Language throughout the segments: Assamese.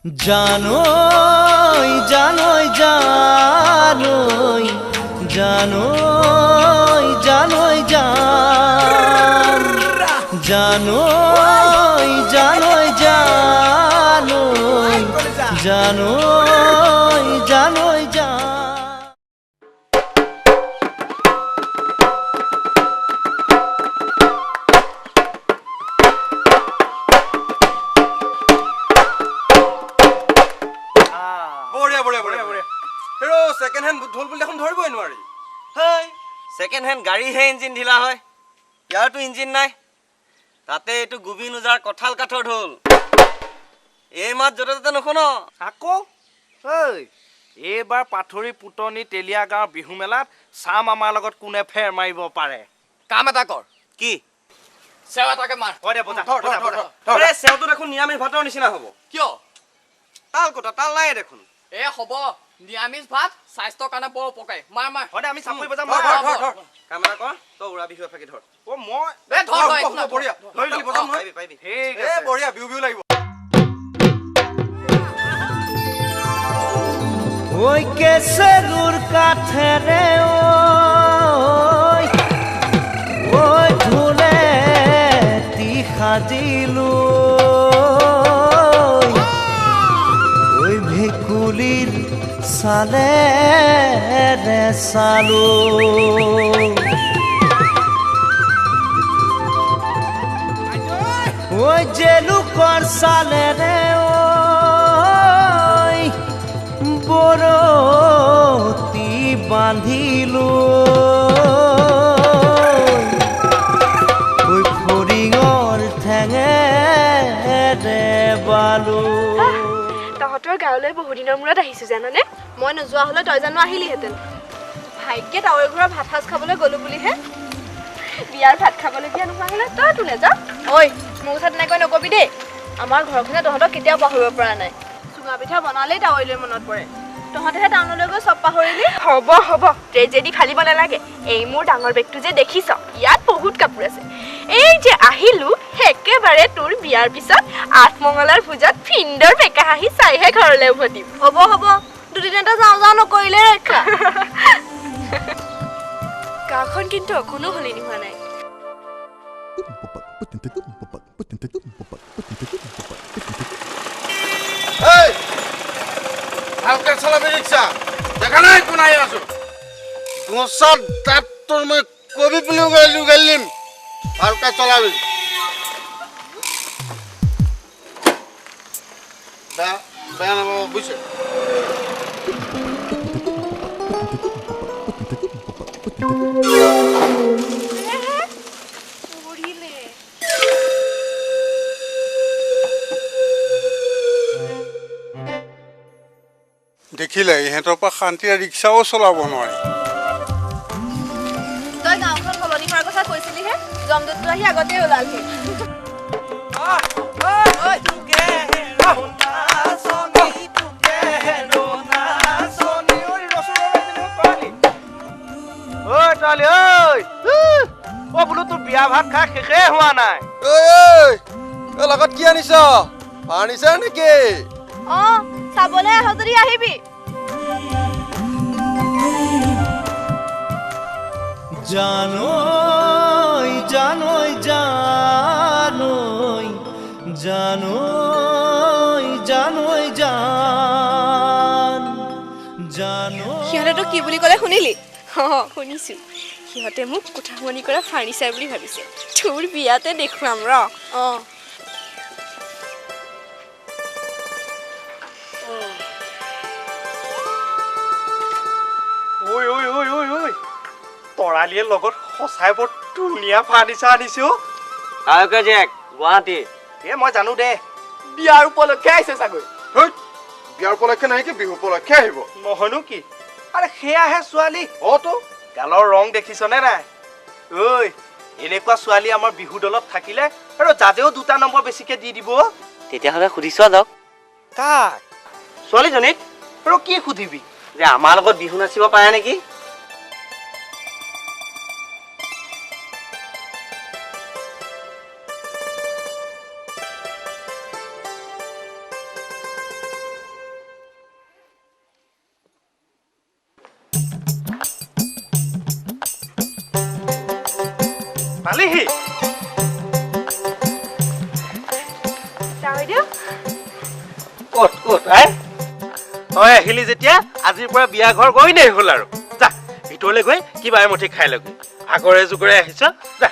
জানই জানই জানই জানই জানই জান জানই জানই জানই জানই জানই জান। सेकेंड हैंड ढोल बुली এখন ধৰিবই নোৱাৰি। হেই সেকেন্ড হ্যান্ড গাড়ী হে ইঞ্জিন ঢিলা হয়, ইয়াৰটো ইঞ্জিন নাই। তাতে এইটো গুবি নোজাৰ কঁঠাল কাঠৰ ঢোল। এই মাত য'তে ত'তে নুশুন আকৌ। এইবাৰ পাথৰি পুতনি তেলিয়া গাঁৱৰ বিহু মেলাত চাম আমাৰ লগত কোনে ফেৰ মাৰিব পাৰে। কাম এটা কৰ, কি চেৱা এটাকে মাৰ। হয় দে বজা। আৰে চেওটো দেখোন নিৰামিষ ভাতৰ নিচিনা হ'ব। কিয়? তাল কটা তাল নাই দেখোন। এ হ'ব, নিৰামিষ ভাত স্বাস্থ্যৰ কাৰণে বৰ উপকাৰী। মাৰ মাৰ। হয় দে আমি চাপৰি বজাম। কাম এটা কৰ, তই উৰা বিহু এফাকি ধৰ। অ মই এ ধৰ বঢ়িয়া ধৰি বজাম নহয়। পাৰিবি। ঠিক আছে, বঢ়িয়া বিহু বিহু লাগিব। ওই কেসেরুর কাঠেরে ওই ঢোলে তি সাজিলো ওই ভেকুলির সালে রে সালো ওই জেলুকর সালে রে বরতি বান্ধিলো ওই ফৰিঙৰ ঠেঙেৰে বালো। তহঁতৰ গাঁৱলৈ বহুদিনৰ মূৰত আহিছো জাননে? মই নোযোৱা হলে তই জানো আহিলিহেঁতেন। ভাগ্যে তাৱৈ ঘৰৰ ভাত সাজ খাবলৈ গলো বুলিহে, বিয়াৰ ভাত খাবলগীয়া নোহোৱা হলে তইতো নেযা। ঐ মোৰ কথা তেনেকৈ নকবি দেই, আমাৰ ঘৰখনে তহঁতক কেতিয়াও পাহৰিব পৰা নাই। চুঙা পিঠা বনালেই তাৱৈলৈ মনত পৰে, তহঁতেহে টাউনলৈ গৈ চব পাহৰিলি। হ'ব হ'ব, ট্ৰেজেডি ফালিব নালাগে। এই মোৰ ডাঙৰ বেগটো যে দেখিছ, ইয়াত বহুত কাপোৰ আছে। এই যে আহিলো একেবাৰে তোৰ বিয়াৰ পিছত আঠমঙলাৰ পূজাত ফিন্দৰ বেকা হাঁহি চাইহে ঘৰলৈ উভতিম। হ'ব হ'ব, দুদিন এটা যাওঁ যাওঁ নকৰিলে ৰক্ষা। গাঁওখন কিন্তু অকণো সলনি হোৱা নাই। ভালকে চলাবি ৰিক্সা, দেখা নাই কোন আহি আছো। গোসাত তাত তোৰ মই কবি পিলি উগালিম, ভালকে চলাবি। বেয়া নাপাব বুজিছে। দেখিলে ইহঁতৰ পৰা শান্তিৰে ৰিক্সাও চলাব নোৱাৰি। তই গাঁওখন সলনি হোৱাৰ কথা কৈছিলিহে, জমদূতটো আহি আগতে ওলালহি। বোলো তোৰ বিয়া ভাত খাই শেষে হোৱা নাই। লগত কি আনিছ? আনিছা নেকি? অ চাবলৈ আহ যদি আহিবি। জানই জানই জানই জানই জানই জান জানো। সিহঁতেতো কি বুলি ক'লে শুনিলি? শুনিছো, সিহঁতে মোক কোঠামনি কৰা ফাৰ্নিচাৰ বুলি ভাবিছে। তোৰ বিয়াতে দেখুৱাম ৰ। তৰালীয়ে লগত সঁচাই বৰ ধুনীয়া ফাৰ্নিচাৰ আনিছো। গুৱাহাটী। এ মই জানো দে, বিয়াৰ উপলক্ষে আহিছে চাগৈ। বিয়াৰ উপলক্ষে নাই কি, বিহু উপলক্ষে আহিব। নহয়নো কি? আৰে সেয়াহে ছোৱালী। অতো গালৰ ৰং দেখিছনে নাই? ঐ এনেকুৱা ছোৱালী আমাৰ বিহু দলত থাকিলে আৰু জাজেও 2টা নম্বৰ বেছিকে দি দিব। তেতিয়াহ'লে সুধি চোৱা যাওক। কাক? ছোৱালীজনীক। আৰু কি সুধিবি? যে আমাৰ লগত বিহু নাচিব পাৰে নেকি? পালিহি ডাঙৰীয়া ক'ত ক'ত তই আহিলি যেতিয়া আজিৰ পৰা বিয়া ঘৰ গৈ নাই হ'ল আৰু যা ভিতৰলৈ গৈ কিবা এমুঠি খাই লগৈ আগৰে যুগৰে আহিছ যা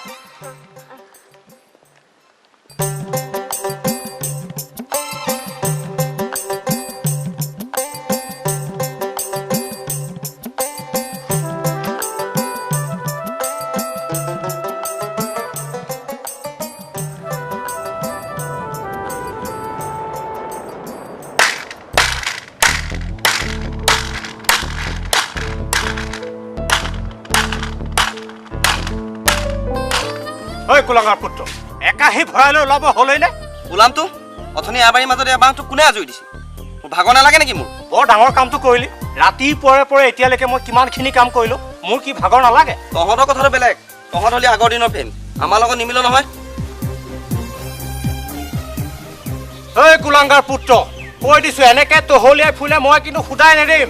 ঐ কুলাঙৰ পুত্ৰ একাহি ভৰালৈ ওলাব হ'লেই নে ওলামতো অথনি এবাৰীৰ মাজত এবাৰটো কোনে আজৰি দিছে মোৰ ভাগৰ নালাগে নেকি মোৰ বৰ ডাঙৰ কামটো কৰিলি ৰাতিপুৱাৰে এতিয়ালৈকে মই কিমানখিনি কাম কৰিলোঁ মোৰ কি ভাগৰ নালাগে তহঁতৰ কথাটো বেলেগ তহঁত হ'লি আগৰ দিনৰ ফেন আমাৰ লগত নিমিলো নহয় ঐ কুলাংগাৰ পুত্ৰ কৈ দিছোঁ এনেকৈ তহলিয়াই ফুলে মই কিন্তু সুদাই নেদিম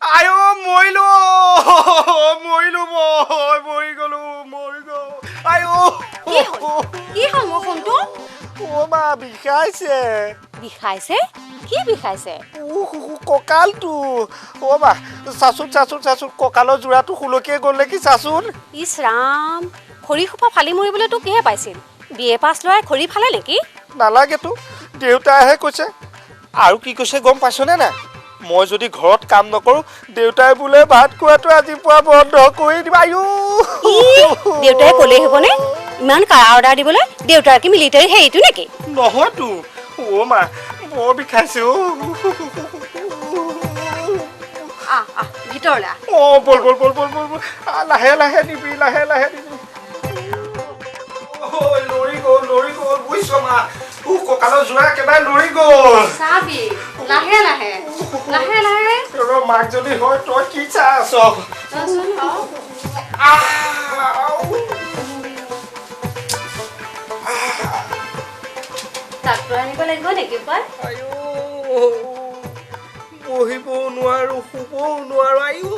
আয়ো মৰিলো মৰি গলো আয়ো কি হ'ল মোৰ ফোনটো অ মা বিষাইছে বিষাইছে কি বিষাইছে কঁকালটো অ মা চাচোন কঁকালৰ যোৰাটো সুলকিয়ে গ'ল নেকি চাচোন ইছ ৰাম খৰি সোপা ফালি মৰিবলৈ তোক কিহে পাইছিল বিএ পাছ ল'ৰাই খৰি ফালে নেকি নালাগেতো দেউতাইহে কৈছে আৰু কি কৈছে গম পাইছনে নাই মই যদি ঘৰত কাম নকৰোঁ দেউতাই বোলে ভাত খোৱাটো আজি পুৱা বন্ধ কৰি দিব আয়ো দেউতাই ক'লেই হ'বনে ইমান কাৰা অৰ্ডাৰ দিবলৈ দেউতাৰ কি মিলিটাৰী হেৰিটো নেকি নহয়তো অ মা বৰ বিষাইছে ভিতৰলৈ অ বল লাহে নিবি লৰি গ'ল বুজিছ মা কঁকালৰ যোৰা একেবাৰে লৰি গ'ল চাবি লাহে মাক যদি হয় তই কি চাই আছ ডাক্তৰ আনিব লাগিব নেকি বহিবও নোৱাৰো শুবও নোৱাৰো আয়ো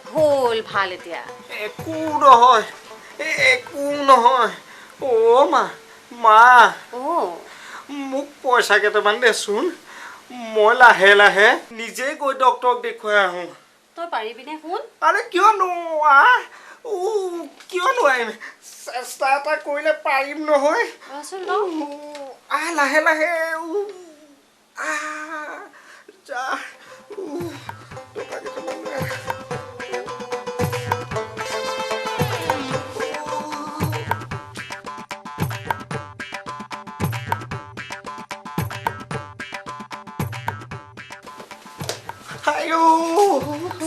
হ'ল ভাল এতিয়া একো নহয় অ মা মোক পইচা কেইটামান দেচোন মই লাহে নিজেই গৈ ডক্তৰক দেখুৱাই আহোঁ তই পাৰিবিনে শুন আৰে কিয় নোৱাৰিম চেষ্টা এটা কৰিলে পাৰিম নহয় লাহে যা টকা কেইটামান লৈ আহ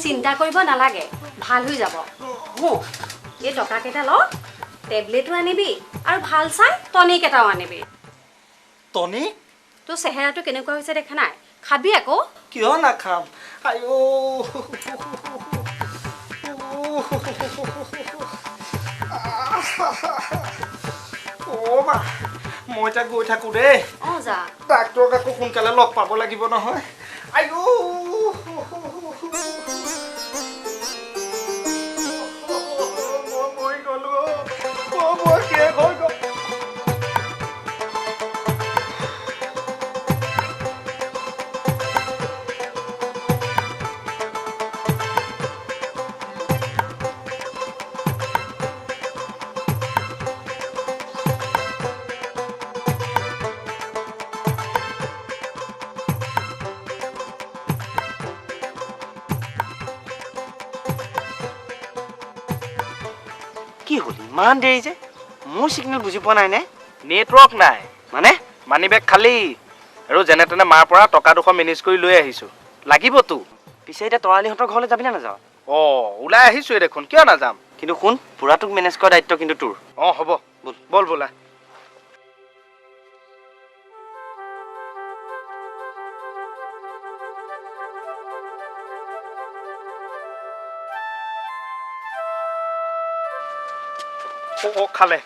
চিন্তা কৰিব নালাগে ভাল হৈ যাব এই টকা কেইটা ল টেবলেটো আনিবি আৰু ভাল চাই টনিক এটাও আনিবি টনিক তোৰ চেহেৰাটো কেনেকুৱা হৈছে দেখা নাই খাবি আকৌ কিয় নাখাম আয়ো অ মা মই এতিয়া গৈ থাকো দেই যা ডাক্তৰক আকৌ সোনকালে লগ পাব লাগিব নহয় আয়ো মই গ'লো মই শেষ হৈ গ'ল ইমান দেৰি যে মোৰ চিগনেল বুজি পোৱা নাই নে নেটৱৰ্ক নাই মানে মানি বেগ খালী আৰু যেনে তেনে মাৰ পৰা টকা 200 মেনেজ কৰি লৈ আহিছোঁ লাগিবতো পিছে এতিয়া তৰালিহঁতৰ ঘৰলৈ যাবি নে নাযাওঁ ওলাই আহিছোঁৱে দেখোন কিয় নাযাম কিন্তু শুন পুৰাটোক মেনেজ কৰা দায়িত্ব কিন্তু তোৰ হ'ব বল বোলা খালে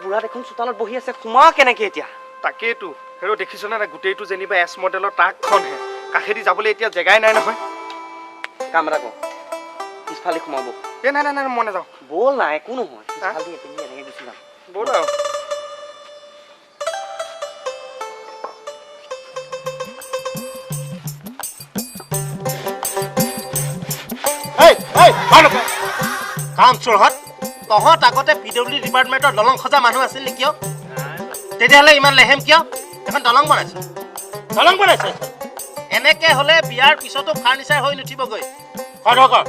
বুঢ়া দেখোন চোতালত বহি আছে সোমা কেনেকে এতিয়া তাকেইতো হেৰ' দেখিছনে নাই গোটেইটো যেনিবা এছ মডেলৰ ট্ৰাকখনহে কাষেদি যাবলৈ এতিয়া জেগাই নাই নহয় কাম এটা কওঁ পিছফালে সোমাব নাই মই নাযাওঁ বল না একো নহয় পিছফালে এপিনি এনেকে গুচি যাম বল আৰু কাম চোৰহঁত তহঁত আগতে PWD ডিপাৰ্টমেণ্টৰ দলং খোজা মানুহ আছিল নেকি তেতিয়াহ'লে ইমান লেহেম কিয় এখন দলং বনাইছে এনেকে হ'লে বিয়াৰ পিছতো ফাৰ্নিচাৰ হৈ নুঠিবগৈ খৰকৰ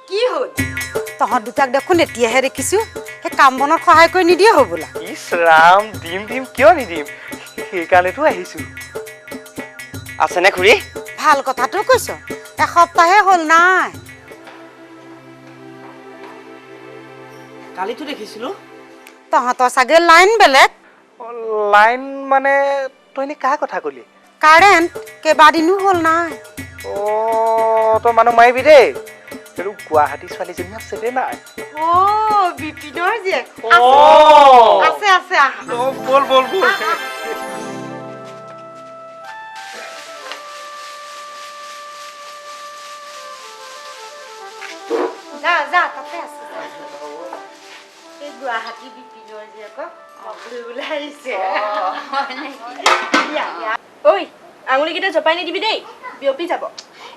কি হ'ল তহঁত দুটাক দেখোন এতিয়াহে দেখিছো সেই কাম বনত সহায় কৰি নিদিয়ে হ'বলা ইছ ৰাম দিম কিয় নিদিম সেইকাৰণেতো আহিছোঁ আছেনে খুৰী ভাল কথাটো কৈছ এসপ্তাহে হ'ল নাই কালিতো দেখিছিলো তহঁতৰ চাগে লাইন বেলেগ লাইন মানে তই এনেই কাৰ কথা ক'লি কাৰেণ্ট কেইবাদিনো হ'ল নাই তই মানুহ মাৰিবি দেই আৰু গুৱাহাটী ছোৱালীজনী আছে দে নাই বিপিনৰ জীয়েক আছে বল যা তাতে আছে এই গুৱাহাটী বিপিনৰ জীয়েকক ওলাই আহিছে ঐ আঙুলিকেইটা জপাই নিদিবি দেই বিয়পি যাব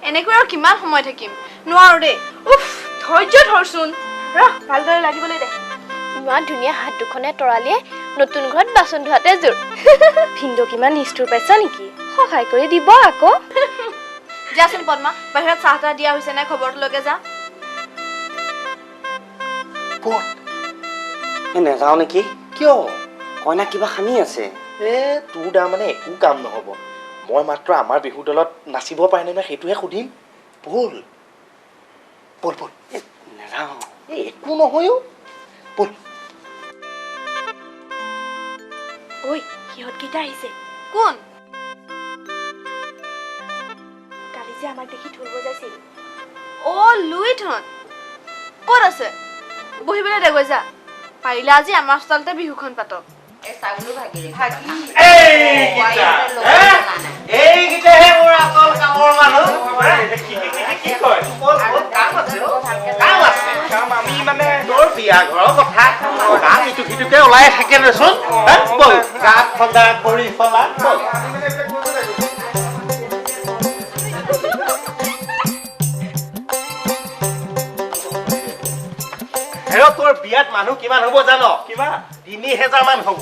এনেকৈ আৰু কিমান সময় থাকিম নোৱাৰো দেই উফ ধৈৰ্য ধৰচোন ভালদৰে লাগিবলৈ দে ইমান ধুনীয়া হাত দুখনে তৰালিয়ে নতুন ঘৰত বাচন ধোৱাতে জোৰ ভিন্দো কিমান নিষ্ঠুৰ পাইছা নেকি সহায় কৰি দিব আকৌ যাচোন পদ্মা বাহিৰত চাহ তাহ দিয়া হৈছে নে খবৰটোলৈকে যা নেযাওঁ নেকি কিয় কইনা কিবা সানি আছে তোৰ দা মানে একো কাম নহ'ব মই মাত্ৰ আমাৰ বিহু দলত নাচিব পাৰে নে সেইটোহে সুধিম বল নেযাওঁ একো নহয়ও বল ঐ সিহঁতকেইটা আহিছে কোন কালি যে আমাক দেখি ঢোল বজাইছিল লুইথন ক'ত আছে বহিবলৈ দে গৈ যা পাৰিলে আজি আমাৰ ষ্টাইলতে বিহুখন পাতক এইকেইটাহে মোৰ আচল কামৰ মানুহ আমি মানে তোৰ বিয়া ঘৰৰ কথা কাম ইটো সিটোকে ওলাই থাকে দেচোন বল গাত খন্দা কৰি চলা তোৰ বিয়াত মানুহ কিমান হ'ব জানো কিমান ৩০০০ মান হ'ব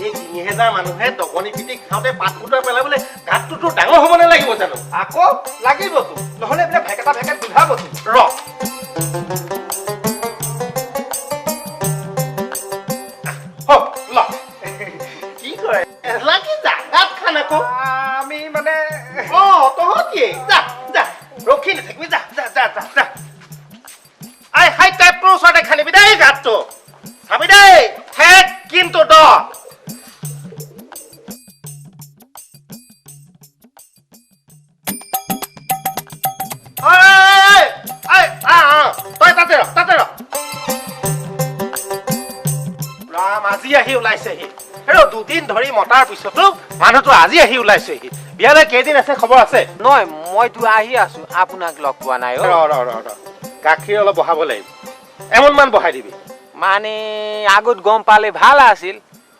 এই ৩০০০ মানুহে দগনি পিটি খাওঁতে পাত ফুটাই পেলাবলৈ গাতটো তোৰ ডাঙৰ হ'ব নালাগিব জানো আকৌ লাগিবতো নহ'লে এইবিলাক ভেকেটা গোন্ধাবতো কি কৰে লাগি যা গাত খান আকৌ আমি মানে তহঁতিয়ে যা ৰখি নাথাকিবি যা হাই টাইপটোৰ ওচৰতে খানিবি দেই গাতটো চাবি দেই ঠেক কিন্তু দ তই তাতে ৰ ৰাম আজি আহি ওলাইছেহি দুদিন ধৰি মতাৰ পিছতো মানুহটো আজি আহি ওলাইছেহি বিয়ালৈ কেইদিন আছে খবৰ আছে নহয় মইতো আহি আছো আপোনাক লগ পোৱা নাই ৰ গাখীৰ অলপ বহাব লাগিব এমনমান বহাই দিবি মানে আগত গম পালে ভাল আছিল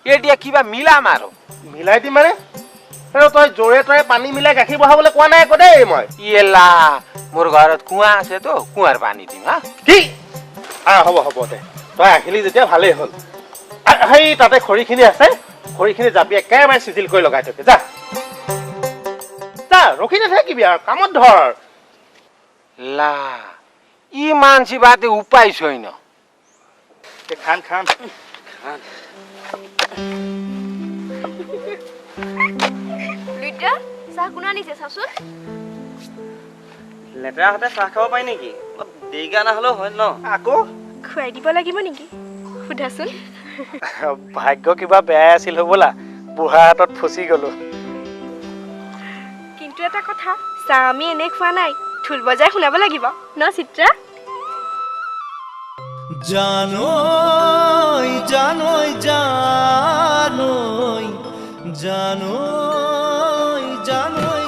এতিয়া কিবা মিলাম আৰু মিলাই দিম মানে তই জোৰে তৰে পানী মিলাই গাখীৰ বহাবলৈ কোৱা নাই আকৌ দেই মই ইয়েলা মোৰ ঘৰত কুঁৱা আছে তো কুঁৱাৰ পানী দিম হা কি হ'ব দে তই আহিলি যেতিয়া ভালেই হ'ল সেই তাতে খৰিখিনি আছে খৰিখিনি যাবি একেবাৰে চিজিল কৰি লগাই থবি যা যা ৰখি নাথাকিবি আৰু কামত ধৰ লা ইমান চিবাতে উপায় ছয় ন খান খান লুইটা চাহ কোনে আনিছে চাচোন লেতেৰা হাতে চাহ খাব পাৰি নেকি অলপ দেৰিকে অনা হ'লেও হয় ন আকৌ খুৱাই দিব লাগিব নেকি সোধাচোন ভাগ্য কিবা বেয়াই আছিল হ'বলা বুঢ়া হাতত ফচি গলো কিন্তু এটা কথা চাহ আমি এনে খোৱা নাই ঢোল বজাই শুনাব লাগিব ন চিত্ৰা জানই জানই জানই জানই জানই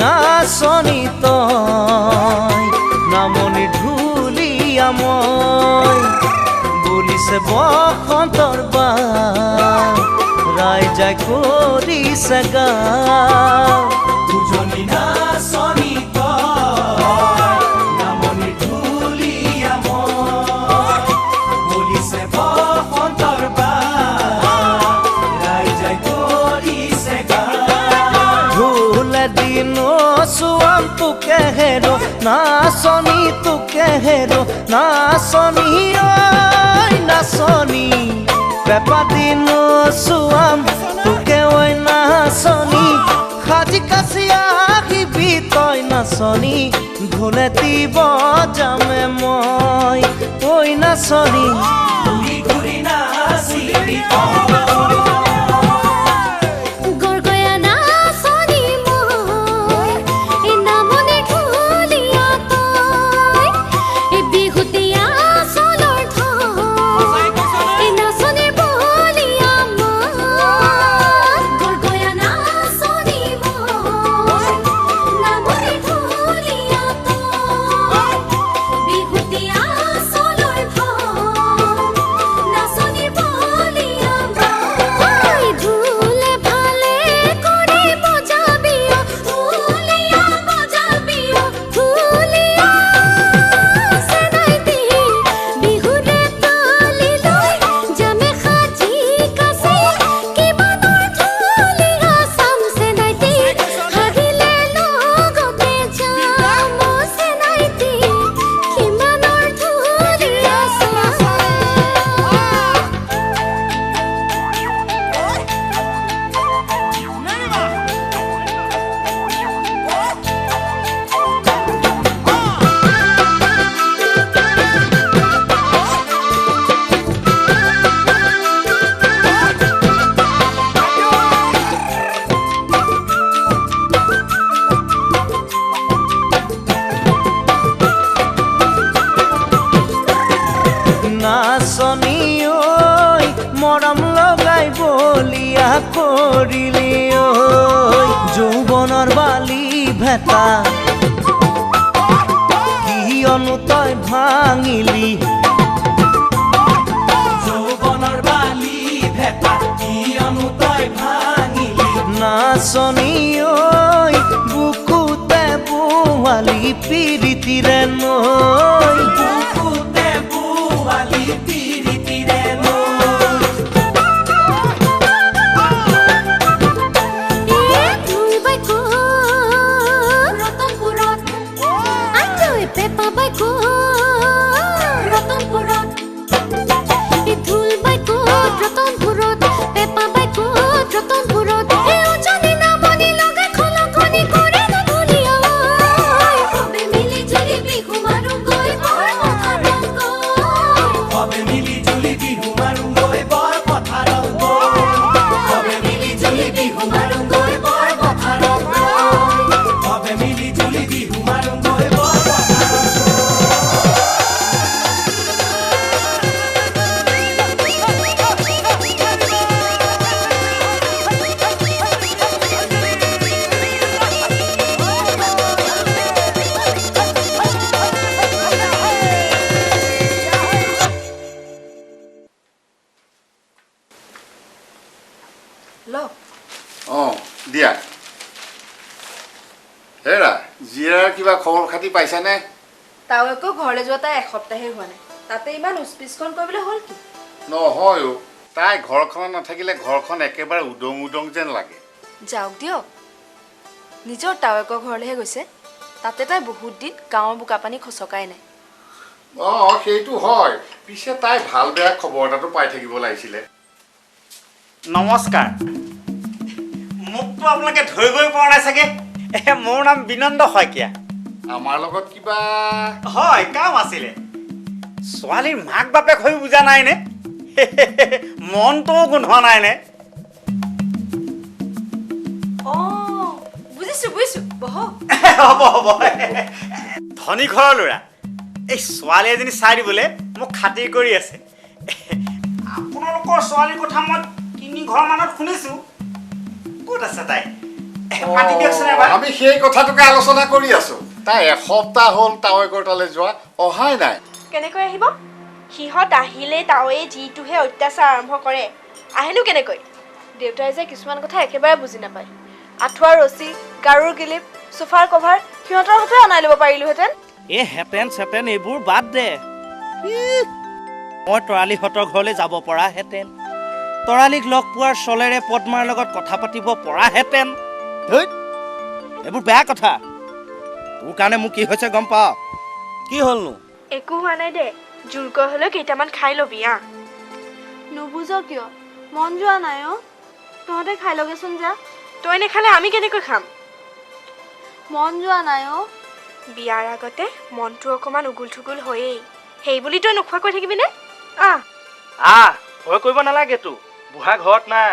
নাচনি তই নামনি ঢুলিয়া মই বলিছে বসন্তৰ বাৰ ৰাইজাই কৰিছে গাঁও দুজনী নাচনি তই নামনি ঢুলিয়া মই বলিছে বসন্তৰ বাৰ ৰাইজাই কৰিছে গাঁও ঢোলে দিনো সুয়াম তুকে হেরো নাচনি তুকে হেরো নাচনি ওই নাচনি পেপা দিনো সুয়াম তুকে ওই নাচনি খাজি কাছিয়া আহিবি তই নাচনি ঢোলে দিব যামে মই ওই নাচনি ঘুরি ঘুরি নাচিবি নাচনি ঐ মৰম লগাই বলিয়া কৰিলি ঐ যৌৱনৰ বালি ভেটা কিয়নো তই ভাঙিলি যৌৱনৰ বালি ভেটা কিয়নো তই ভাঙিলি নাচনি ঐ বুকুতে বোৱালি পিৰিতিৰে নৈ বুকুতে বোৱালি পিৰিতিৰে নৈ সবে মিলি জুলি বিহু মাৰোঁগৈ বৰ পথাৰত গৈ সবে মিলি জুলি বিহু মাৰোঁগৈ বৰ পথাৰত গৈ সবে মিলি জুলি বিহু মাৰোঁগৈ বৰ দিয়া হেৰা জিৰাৰ কিবা খবৰ খাতি পাইছানে তাও একো ঘৰলৈ যোৱা তাই এসপ্তাহে হোৱা নাই তাতে ইমান উচপিচখন কৰিবলৈ হ'ল কি নহয় অ' তাই ঘৰখনত নাথাকিলে ঘৰখন একেবাৰে উদং উদং যেন লাগে যাওক দিয়ক নিজৰ তাৱেকৰ ঘৰলৈহে গৈছে তাতে তাই বহুত দিন গাঁৱৰ বোকা পানী খচকাই নাই অঁ সেইটো হয় পিছে তাই ভাল বেয়া খবৰ এটাতো পাই থাকিব লাগিছিলে নমস্কাৰ মোকতো আপোনালোকে ধৰিবই পৰা নাই চাগে মোৰ নাম বিনন্দ শইকীয়া আমাৰ লগত কিবা হয় কাম আছিলে ছোৱালীৰ মাক বাপেক হৈ বুজা নাইনে মনটোও গোন্ধোৱা নাইনে অঁ বুজিছোঁ বুজিছোঁ বহ হ'ব হ'ব ধনী ঘৰৰ ল'ৰা এই ছোৱালী এজনী চাই দিবলৈ মোক খাতিৰ কৰি আছে আপোনালোকৰ ছোৱালীৰ কথা মই 3 ঘৰ মানত শুনিছোঁ ক'ত আছে তাই মাতি দিয়কচোন এবাৰ আমি সেই কথাটোকে আলোচনা কৰি আছো তাই এসপ্তাহ হ'ল তাৱৈকৰ তালৈ যোৱা অহাই নাই কেনেকৈ আহিব সিহঁত আহিলে তাৱে যিটোহে অত্যাচাৰ আৰম্ভ কৰে আহেনো কেনেকৈ দেউতাই যে কিছুমান কথা একেবাৰে বুজি নাপায় আঁঠুৱাৰ ৰছী গাৰুৰ গিলিপ সোফাৰ কভাৰ সিহঁতৰ হাতে অনাই ল'ব পাৰিলোহেঁতেন এই হেপেন চেপেন এইবোৰ বাদ দে মই তৰালিহঁতৰ ঘৰলৈ যাব পৰাহেঁতেন তৰালিক লগ পোৱাৰ চলেৰে পদ্মাৰ লগত কথা পাতিব পৰাহেঁতেন ধৈত এইবোৰ বেয়া কথা তোৰ কাৰণে মোক কি হৈছে গম পাৱ কি হ'লনো একো হোৱা নাই দে জোৰকৈ হ'লেও কেইটামান খাই ল'বি নুবুজ কিয় মন যোৱা নাই অ' তহঁতে খাই লগেচোন যা তই নেখালে আমি কেনেকৈ খাম মন যোৱা নাই অ' বিয়াৰ আগতে মনটো অকণমান উগুল থুগুল হয়েই সেই বুলি তই নোখোৱাকৈ থাকিবিনে ভয় কৰিব নালাগে তো বুঢ়া ঘৰত নাই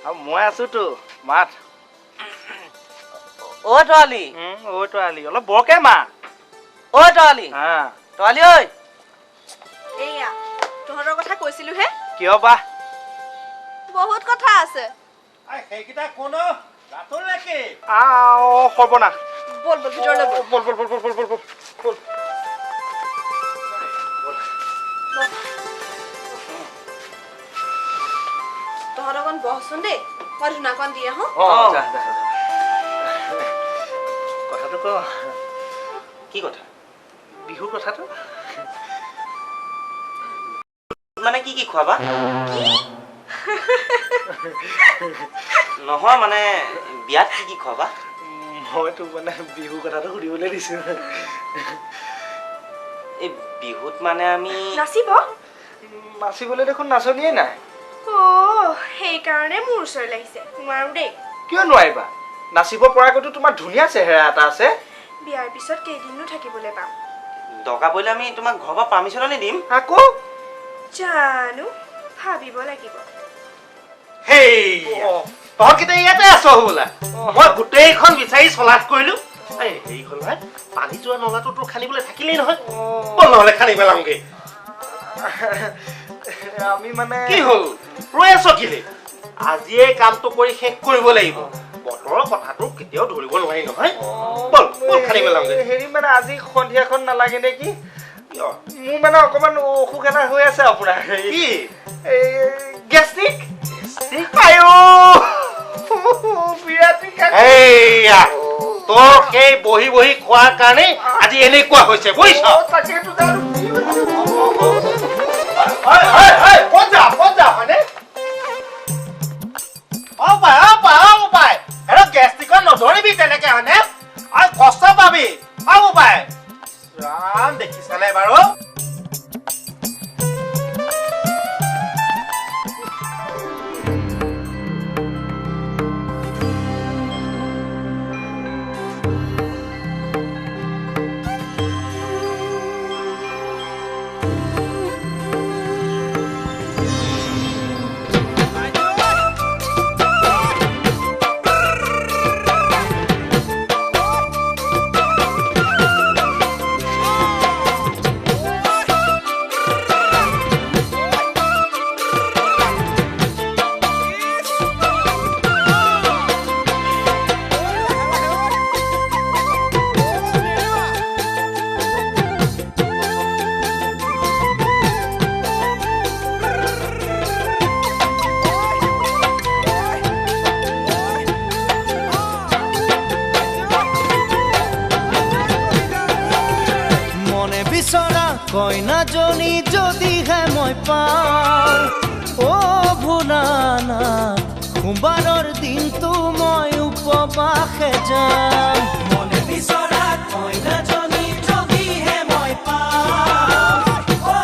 আৰু মই আছোতো মাত অ' তৰালি অলপ বৰকে মা অ' তৰালি তৰালি ঐ এইয়া তহঁতৰ কথা কৈছিলোহে কিয় বা বহুত কথা আছে সেইকেইটা কোনো ৰাতুল নেকি সৰ্বনাশ বল বল ভিতৰলৈ বল বল তহঁত অকণ বহচোন দেই মই ধুনাকণ দি আহোঁ কথাটো ক কি কথা বিহুৰ কথাটো মানে কি খোৱাবা নহয় মানে বিয়াত কি খোৱাবা মই তোক মানে বিহুৰ কথাটো সুধিবলৈ দিছো এই বিহুত মানে আমি নাচিবলৈ দেখোন নাচনিয়ে নাই সেইকাৰণে মোৰ ওচৰলৈ আহিছে নোৱাৰো দেই কিয় নোৱাৰিবা নাচিব পৰাকৈতো তোমাৰ ধুনীয়া চেহেৰা এটা আছে বিয়াৰ পিছত কেইদিনো থাকিবলৈ পাম দৰকাৰ পৰিলে আমি তোমাক ঘৰৰ পৰা পাৰ্মিশ্যন আনি দিম আকৌ জানো ভাবিব লাগিব তহঁতকেইটা ইয়াতে আছ হ'বলা মই গোটেইখন বিচাৰি চলাট কৰিলো হেৰি হ'ল নহয় পানী যোৱা নলাটোতো খান্দিবলৈ থাকিলেই নহয় বল নহ'লে খান্দি পেলাওঁগে আমি মানে কি হ'ল ৰৈ আছ কেলে আজিয়ে কামটো কৰি শেষ কৰিব লাগিব বতৰৰ কথাটো কেতিয়াও ধৰিব নোৱাৰি নহয় বল বল খান্দি পেলাওঁগে হেৰি মানে আজি সন্ধিয়াখন নালাগে নেকি মোৰ মানে অকণমান অসুখ এটা হৈ আছে আপোনাৰ কি গেষ্ট্ৰিক তোৰ সেই বহি বহি খোৱাৰ কাৰণে আজি এনেকুৱা হৈছে বুজিছ গেষ্ট্ৰিকত নধৰিবি তেনেকে হয়নে কষ্ট পাবি ৰাম দেখিছানে বাৰু কইনাজনী যদিহে মই পাওঁ অ ভোলানাথ সোমবাৰৰ দিনটো মই উপবাসে যাম মনে বিচৰা কইনাজনী যদিহে মই পাওঁ অ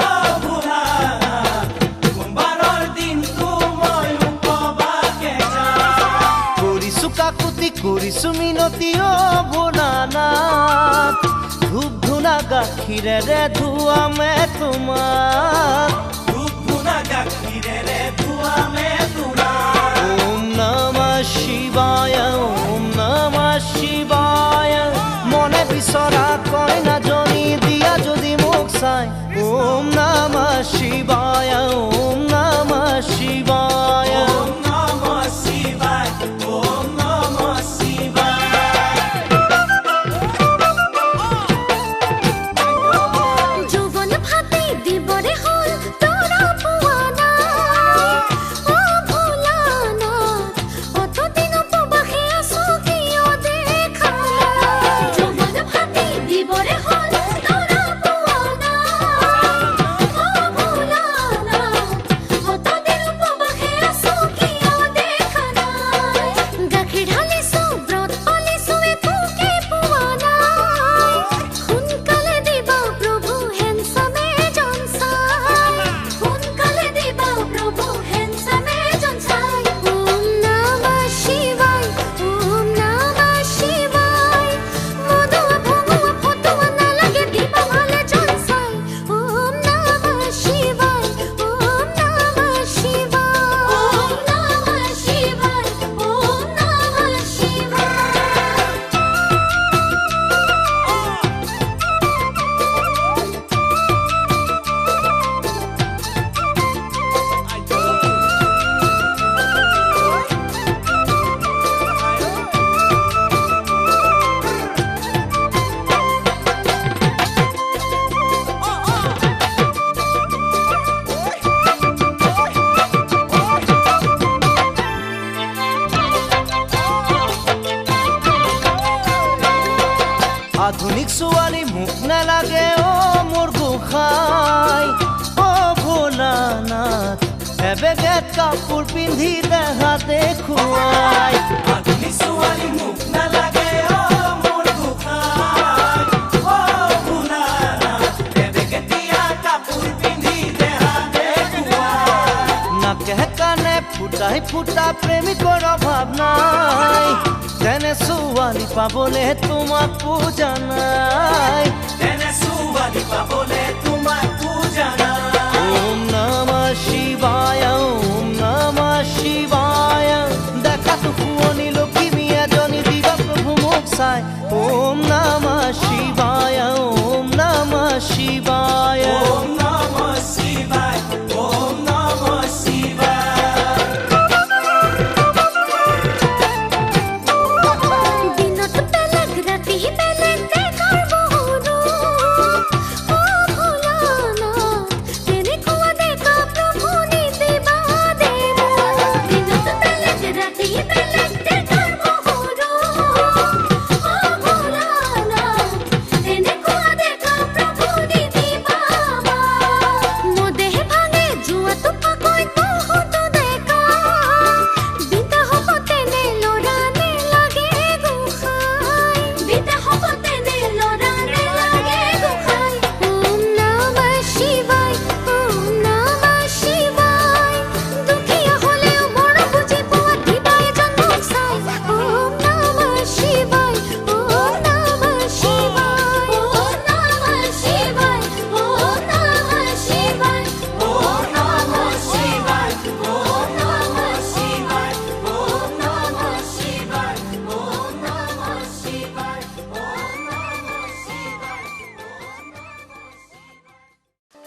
ভোলানাথ সোমবাৰৰ দিনটো মই উপবাসে যাম কৰিছো কাকুতি কৰিছো মিনতি অ ভোলানাথ ধূপ ধূনা গাখীৰেৰে ধুৱামে তোমাক ধূপ ধূনা গাখীৰেৰে ধুৱামে তোমাক ওম নমঃ শিৱায় ওম নমঃ শিৱায় মনে বিচৰা কইনাজনী দিয়া যদি মোক চাই ওম নমঃ শিৱায় ওম নমঃ শিৱায় ওম নমঃ শিৱায় ওম নমঃ শিৱায় যৌৱন ভাতি দিবৰে হ'ল তৰা পোৱা নাই অ ভোলানাথ অতদিন উপবাসে আছো কিয় দেখা নাই যৌৱন ভাতি দিবৰে হ'ল তৰা পোৱা নাই অ ভোলানাথ অতদিন উপবাসে আছো কিয় দেখা নাই গাখীৰ ঢালিছো ব্ৰত পালিছো একোকে পোৱা নাই সোনকালে দিবা প্ৰভু হেনচামে জন চাই সোনকালে দিবা প্ৰভু হেনচামে জন চাই ওম নমঃ শিৱায় ওম নমঃ শিৱায় মদুৱা ভঙুৱা ফটুৱা নালাগে দিবা ভালে জন চাই ওম নমঃ শিৱায় ওম নমঃ শিৱায় ওম নমঃ শিৱায় ওম নমঃ শিৱায় আধুনিক ছোৱালী মোক নালাগে অ মোৰ গোসাঁই অ ভোলানাথ এবেগেত কাপোৰ পিন্ধি দেহা দেখুৱাই আধুনিক ছোৱালী মোক নালাগে অ মোৰ গোসাঁই অ ভোলানাথ এবেগেতিয়া কাপোৰ পিন্ধি দেহা দেখুৱাই নাকে কাণে ফুটাই ফুটা প্ৰেমিকৰ অভাৱ নাই তেনে ছোৱালী পাবলে তোমাক পূজা নাই তেনে ছোৱালী পাবলে তোমাক পূজা নাই ওম নমঃ শিৱায় ওম নমঃ শিৱায় দেখাতো শুৱনি লখিমী এজনী দিবা প্ৰভু মোক চাই ওম নমঃ শিৱায় ওম নমঃ শিৱায় ওম নমঃ শিৱায় ওম নমঃ শিৱায় দিনত বেলেগ ৰাতি বেলেগ দেখাৰ বহু অ ভোলানাথ তেনেকুৱা দেখা প্ৰভু নিদিবা দেৱ দিনত বেলেগ ৰাতি বেলেগ দেখাৰ বহু অ ভোলানাথ তেনেকুৱা দেখা প্ৰভু নিদিবা মদেহ ভাঙে যোৱাটো পাকৈ তহঁত দেখা বিতা হ'ব তেনে ল'ৰা নেলাগে গোসাঁই বিতা হ'ব তেনে ল'ৰা নেলাগে গোসাঁই ওম নমঃ শিৱায় ওম নমঃ শিৱায় দুখীয়া হ'লেও বৰ বুজি পোৱা দিবা এজন মোক চাই ওম নমঃ শিৱায় ওম নমঃ শিৱায় ওম নমঃ শিৱায় ওম নমঃ শিৱায় ওম নমঃ শিৱায় ওম নমঃ শিৱায় ওম নমঃ শিৱায় ওম নমঃ শিৱায়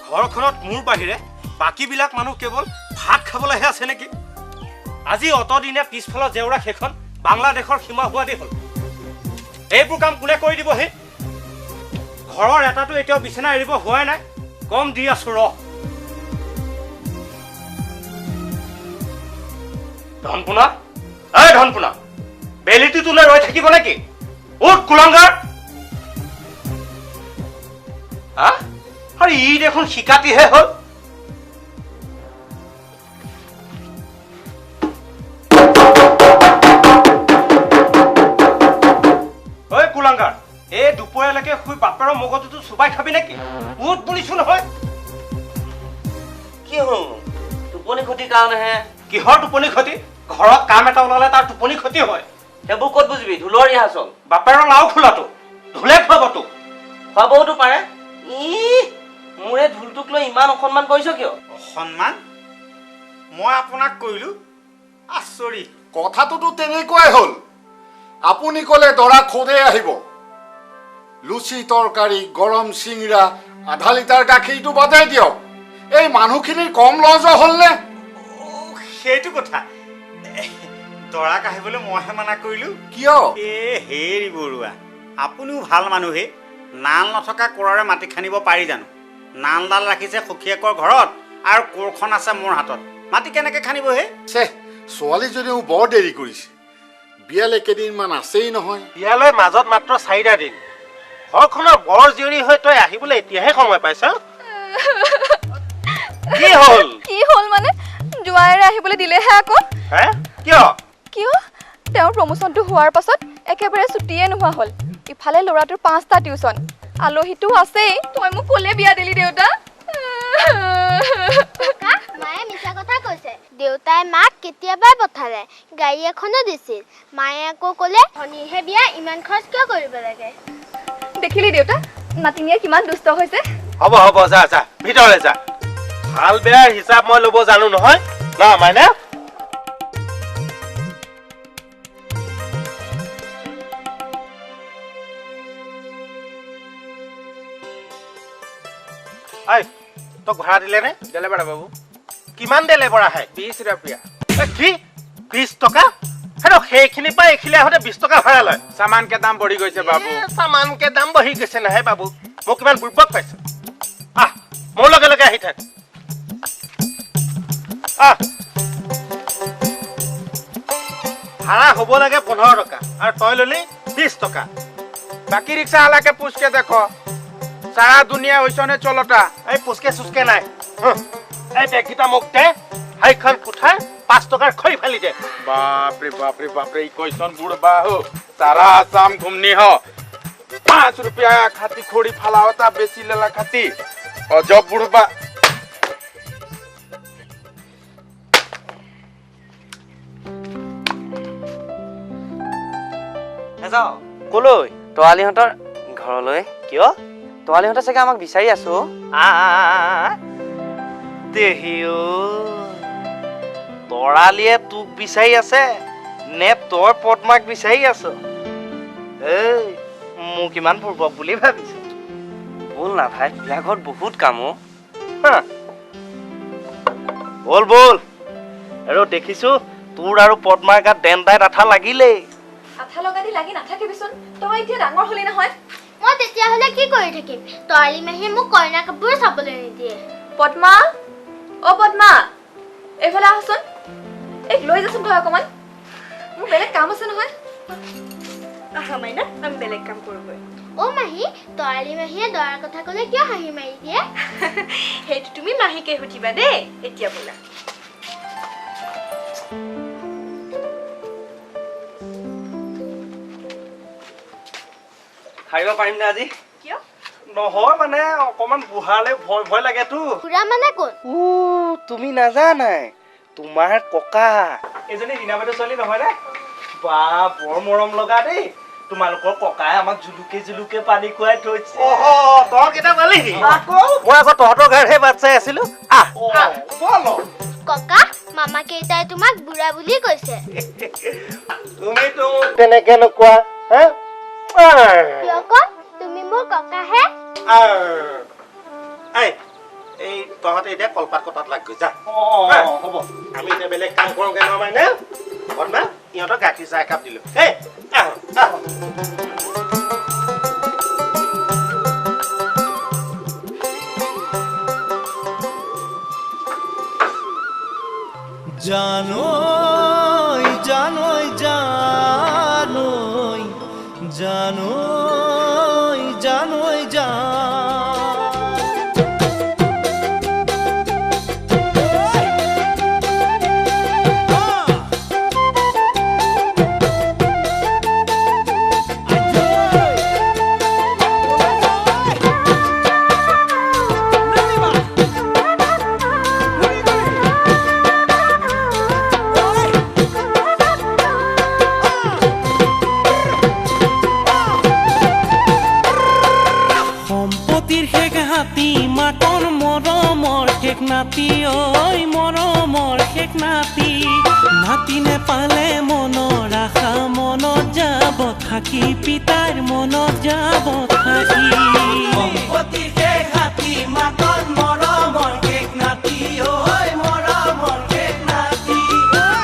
ঘৰখনত মোৰ বাহিৰে বাকীবিলাক মানুহ কেৱল ভাত খাবলৈহে আছে নেকি আজি অতদিনে পিছফালৰ জেউৰা সেইখন বাংলাদেশৰ সীমা হোৱাতেই হ'ল এইবোৰ কাম কোনে কৰি দিবহি ঘৰৰ এটাটো এতিয়াও বিচনা এৰিব হোৱাই নাই কম দি আছো ৰ ধনপুনা এই ধনপুনা বেলিটো তোলে ৰৈ থাকিব নেকি উঠ কুলংগাৰ আৰু ই দেখোন শিকাতিহে হ'ল ঐ কুলাংগাৰ এই দুপৰীয়ালৈকে শুই বাপেৰৰ মগজুটো চুবাই খাবি নেকি বহুত বুলিছো নহয় কি হ'ল টোপনি ক্ষতিৰ কাৰণেহে কিহৰ টোপনি ক্ষতি ঘৰত কাম এটা ওলালে তাৰ টোপনি ক্ষতি হয় সেইবোৰ ক'ত বুজিবি ঢোলৰ ৰিহাৰ্চল বাপেৰৰ লাও খোলাটো ঢোলে খুৱাব তোক খুৱাবওতো পাৰে মোৰ এই ঢোলটোক লৈ ইমান অসন্মান কৰিছ কিয় অসন্মান মই আপোনাক কৰিলো আচৰিত কথাটোতো তেনেকুৱাই হ'ল আপুনি ক'লে দৰা খোদে আহিব লুচি তৰকাৰী গৰম চিংৰা আধা লিটাৰ গাখীৰটো বাদাই দিয়ক এই মানুহখিনিৰ কম লজ হ'লনে সেইটো কথা দৰাক আহিবলৈ মইহে মানা কৰিলো কিয় হেৰি বৰুৱা আপুনিও ভাল মানুহে নাল নথকা কোৰেৰে মাটি খানিব পাৰি জানো নালডাল ৰাখিছে সখীয়েকৰ ঘৰত আৰু কোৰখন আছে মোৰ হাতত মাটি কেনেকে খানিব হে ছোৱালীজনীও বৰ দেৰি কৰিছে বিয়ালে কেইদিনমান আছেই নহয় বিয়ালৈ মাজত মাত্ৰ 4টা দিন ঘৰখনৰ বৰ জীয়ৰী হৈ তই আহিবলৈ এতিয়াহে সময় পাইছ কি হ'ল মানে জোৱাইৰে আহিবলৈ দিলেহে আকৌ হে কিয় কিয় তেওঁৰ প্ৰমোচনটো হোৱাৰ পাছত একেবাৰে ছুটিয়ে নোহোৱা হ'ল ইফালে ল'ৰাটোৰ 5টা টিউচন আলহীটো আছেই তই মোক ক'লে বিয়া দিলি দেউতা মায়ে মিছা কথা কৈছে দেউতাই মাক কেতিয়াবাই পঠালে গাড়ী এখনো দিছিল মায়ে আকৌ ক'লে ধনীহে বিয়া ইমান খৰচ কিয় কৰিব লাগে দেখিলি দেউতা নাতিনীয়ে কিমান দুষ্ট হৈছে হ'ব যা ভিতৰলৈ যা ভাল বেয়াৰ হিচাপ মই ল'ব জানো নহয় না মাইনা আই তোক ভাড়া দিলে নে দিলে বৰা বাবু কিমান দিলে বৰা হে 20 रुपया কি 20 টকা হেনো সেইখিনি পাই এইখিলে আহোঁতে 20 টকা ভাড়া লয় सामान के दाम बढ़ी गई बाबू सामान के दाम बढ़ी गई নহয় বাবু মোক কিমান বুৰ্বক পাইছে আহ মোৰ লগে লগে আহি থাক ভাড়া হ'ব লাগে 15 টকা আৰু তই ললি 20 টকা बाकी रिक्शा वाला के पूछ के देखो सारा दुनिया वैसने चलता এই পুচকে সুচকে নাই এই বেগকিটা মোক দে হাইখন উঠাই 5 টকাৰ খই ফালি দে बाप रे कैसन बुढ़बा हो सारा आसाम घूमनी हो 5 रुपया खाती खोड़ी फलावता बेसी लेला खाती और जब बुढ़बा যাও কলৈ তোৱালিহঁতৰ ঘৰলৈ কিয় তোৱালিহঁতে চাগে আমাক বিচাৰি আছো দেহিও তৰালিয়ে তোক বিচাৰি আছে নে তোৰ পদ্মাক বিচাৰি আছ এই মোক কিমান পূৰ্বক বুলি ভাবিছ বল না ভাই বিয়া ঘৰত বহুত কাম বল আৰু দেখিছো তোৰ আৰু পদ্মাৰ গাত ডেন্দাই আঠা লাগিলেই আঠা লগা দি লাগি নাথাকিবিচোন তই এতিয়া ডাঙৰ হলি নহয় মই তেতিয়াহ'লে কি কৰি থাকিম তৰালি মাহীয়ে মোক কইনা কাপোৰ চাবলৈ নিদিয়ে পদ্মা অ পদ্মা এইফালে আহচোন এক লৈ যাচোন তই অকমান মোৰ বেলেগ কাম আছে নহয় আহা মাইনা আমি বেলেগ কাম কৰোঁগৈ অ মাহী তৰালি মাহীয়ে দৰাৰ কথা ক'লে কিয় হাঁহি মাৰি দিয়ে সেইটো তুমি মাহীকে সুধিবা দেই এতিয়া বোলা খাইব পাৰিম নে আজি কিয় নহয় মানে অকমান বুঢ়ালে ভয় লাগেতো খুৰা মানে কোন তুমি নাজানাই তোমাৰ ককা এজনী ৰীণা বাইদেউ ছোৱালী নহয় নে বা বৰ মৰম লগা দেই তোমালোকৰ ককাই আমাক জুলুকে পানী খুৱাই থৈছে তই কেইটা পালিহি মই আকৌ তহঁতৰ ঘৰহে বাট চাই আছিলো ককা মামা কেইটাই তোমাক বুঢ়া বুলি কৈছে তুমিতো তেনেকে নকোৱা কিয় কয় তুমি মোৰ ককাহে এই তহঁতে এতিয়া কলপাত কটাত লাগ গৈ যা হ'ব আমি এতিয়া বেলেগ কাম কৰোঁগে নহয় মানে পদ্মা ইহঁতক গাখীৰ চাহ একাপ দিলো জানই জানই জানই জানই জানই জান ঐ মৰমৰ শেষ নাতি নাতি নেপালে মনৰ আশা মনত যাব থাকি পিতাৰ মনত যাব থাকি সম্পত্তি শেষ হাতী মাকৰ মৰমৰ শেষ নাতি ঐ মৰমৰ শেষ নাতি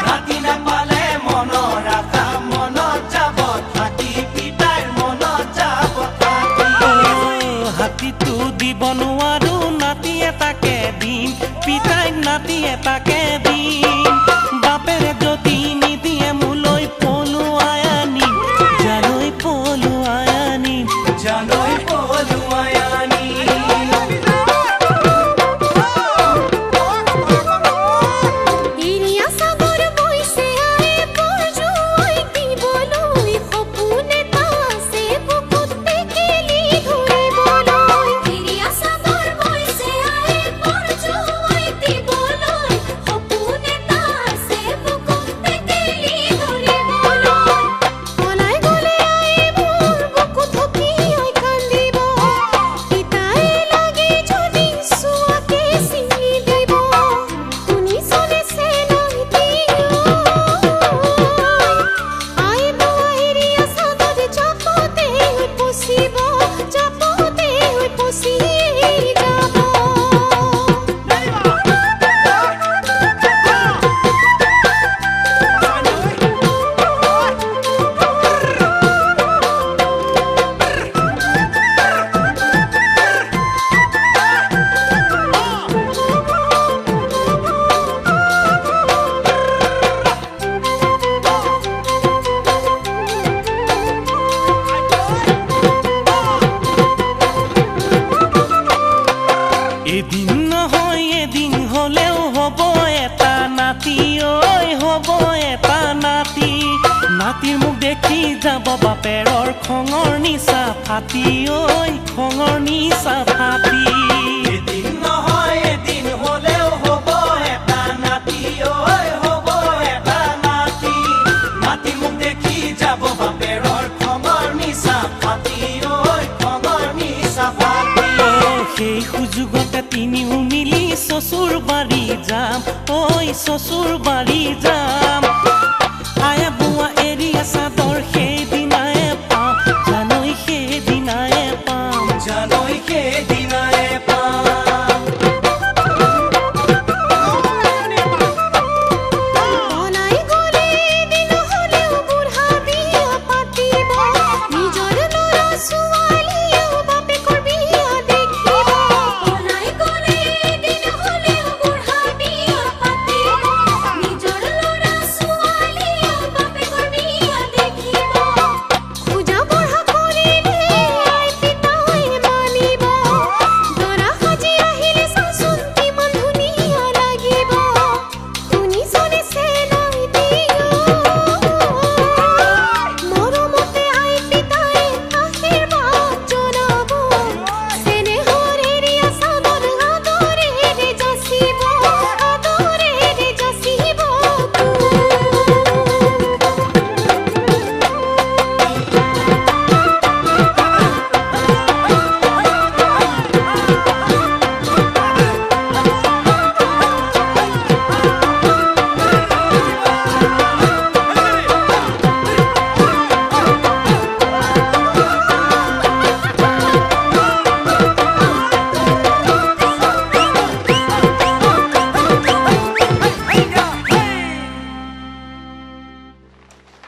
নাতি নাপালে মনৰ আশা মনত যাব থাকি পিতাৰ মনত যাব থাকি হাতীটো দিব নোৱাৰো নাতি এটাকে দিম পিতাইক নাতি এটাকে দিম বাপেৰে যদি নিদিয়ে মোলৈ পলুৱাই আনিম জালৈ পলুৱাই আনিম জালৈ পলুৱাই আনিম ইৰিয়া সাগৰ বৈছে আয়ে পৰজুই দিবলৈ সপোন এটা আছে বুকুত টেকেলি ধৰিবলৈ ইৰিয়া সাগৰ বৈছে আয়ে পৰজুই দিবলৈ সপোন এটা আছে বুকুত টেকেলি ধৰিবলৈ পলাই গলে আয়ে মোৰ বুকুত থকি আই কান্দিব পিতাই লাগে যদি চুৱাকে চিঙি দিব শুনি চলিছে নহিতি আই বুৱাইৰি আছাদত জাপতে হৈ পচিব জাপতে হৈ পচি যাব এদিন নহয় এদিন হলেও হ'ব এটা নাতি ঐ হ'ব এটা নাতি নাতিৰ মুখ দেখি যাব বাপেৰৰ খঙৰ নিচা ফাটি ঐ খঙৰ নিচা ফাটি এদিন নহয় এদিন হলেও হ'ব এটা নাতি ঐ হ'ব এটা নাতি নাতি মোক দেখি যাব বাপেৰৰ খঙৰ নিচা ফাটি ঐ খঙৰ নিচা ফাটি সেই সুযোগতে তিনিও মিলি চচুৰ বাৰী যাম ঐ চচুৰ বাৰী যাম আয়া বুৱা এৰি চাদৰ সেইদিনাই পাম জানৈ সেইদিনাই পাম জানৈ সেইদিনাই পাম পলাই গলে এদিন হলেও বুঢ়া বিয়া পাতিব নিজৰ ল'ৰা ছোৱালীয়েও বাপেকৰ বিয়া দেখিব পলাই গলে এদিন হলেও বুঢ়া বিয়া পাতিব নিজৰ ল'ৰা ছোৱালীয়েও বাপেকৰ বিয়া দেখিব পূজা বঢ়া কৰিলে আই পিতাই মানিব দৰা সাজি আহিলে চাচোন কিমান ধুনীয়া লাগিব শুনি চলিছে নহিতি মৰমতে আই পিতাই আশীৰ্বাদ জনাব চেনেহৰেৰে আচাদৰ আদৰেৰে যাচিব আদৰেৰে যাচিব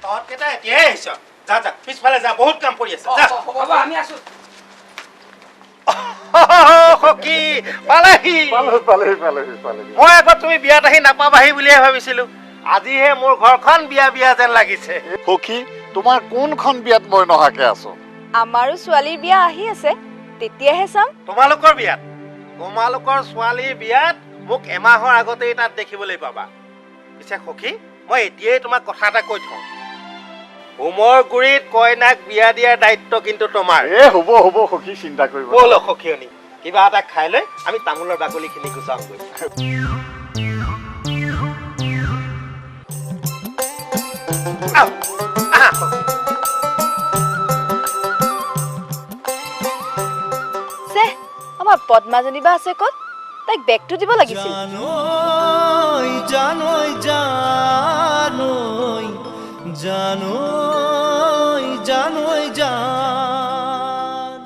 তহঁতকেইটা এতিয়াহে আহিছ যা যা পিছফালে যা বহুত কাম কৰি আছে যা হ'ব আমি আছো সখী পালেহি মই আগত তুমি বিয়াত আহি নাপাবাহি বুলিয়ে ভাবিছিলো আজিহে মোৰ ঘৰখন বিয়া বিয়া যেন লাগিছে সখী তোমাৰ কোনখন বিয়াত মই নহাকে আছো আমাৰো ছোৱালীৰ বিয়া আহি আছে তেতিয়াহে চাম তোমালোকৰ বিয়াত তোমালোকৰ ছোৱালীৰ বিয়াত মোক এমাহৰ আগতেই তাত দেখিবলৈ পাবা পিছে সখী মই এতিয়াই তোমাক কথা এটা কৈ থওঁ হোমৰ গুৰিত কইনাক বিয়া দিয়াৰ দায়িত্ব কিন্তু তোমাৰ হ'ব সখী চিন্তা কৰিব ব'ল সখীয়নী কিবা এটা খাই লৈ আমি তামোলৰ বাকলিখিনি গুচাওঁগৈ আমাৰ পদ্মাজনী বা আছে ক'ত তাইক বেগটো দিব লাগিছিল জানৈ জানৈ জানৈ জানৈ জানৈ জান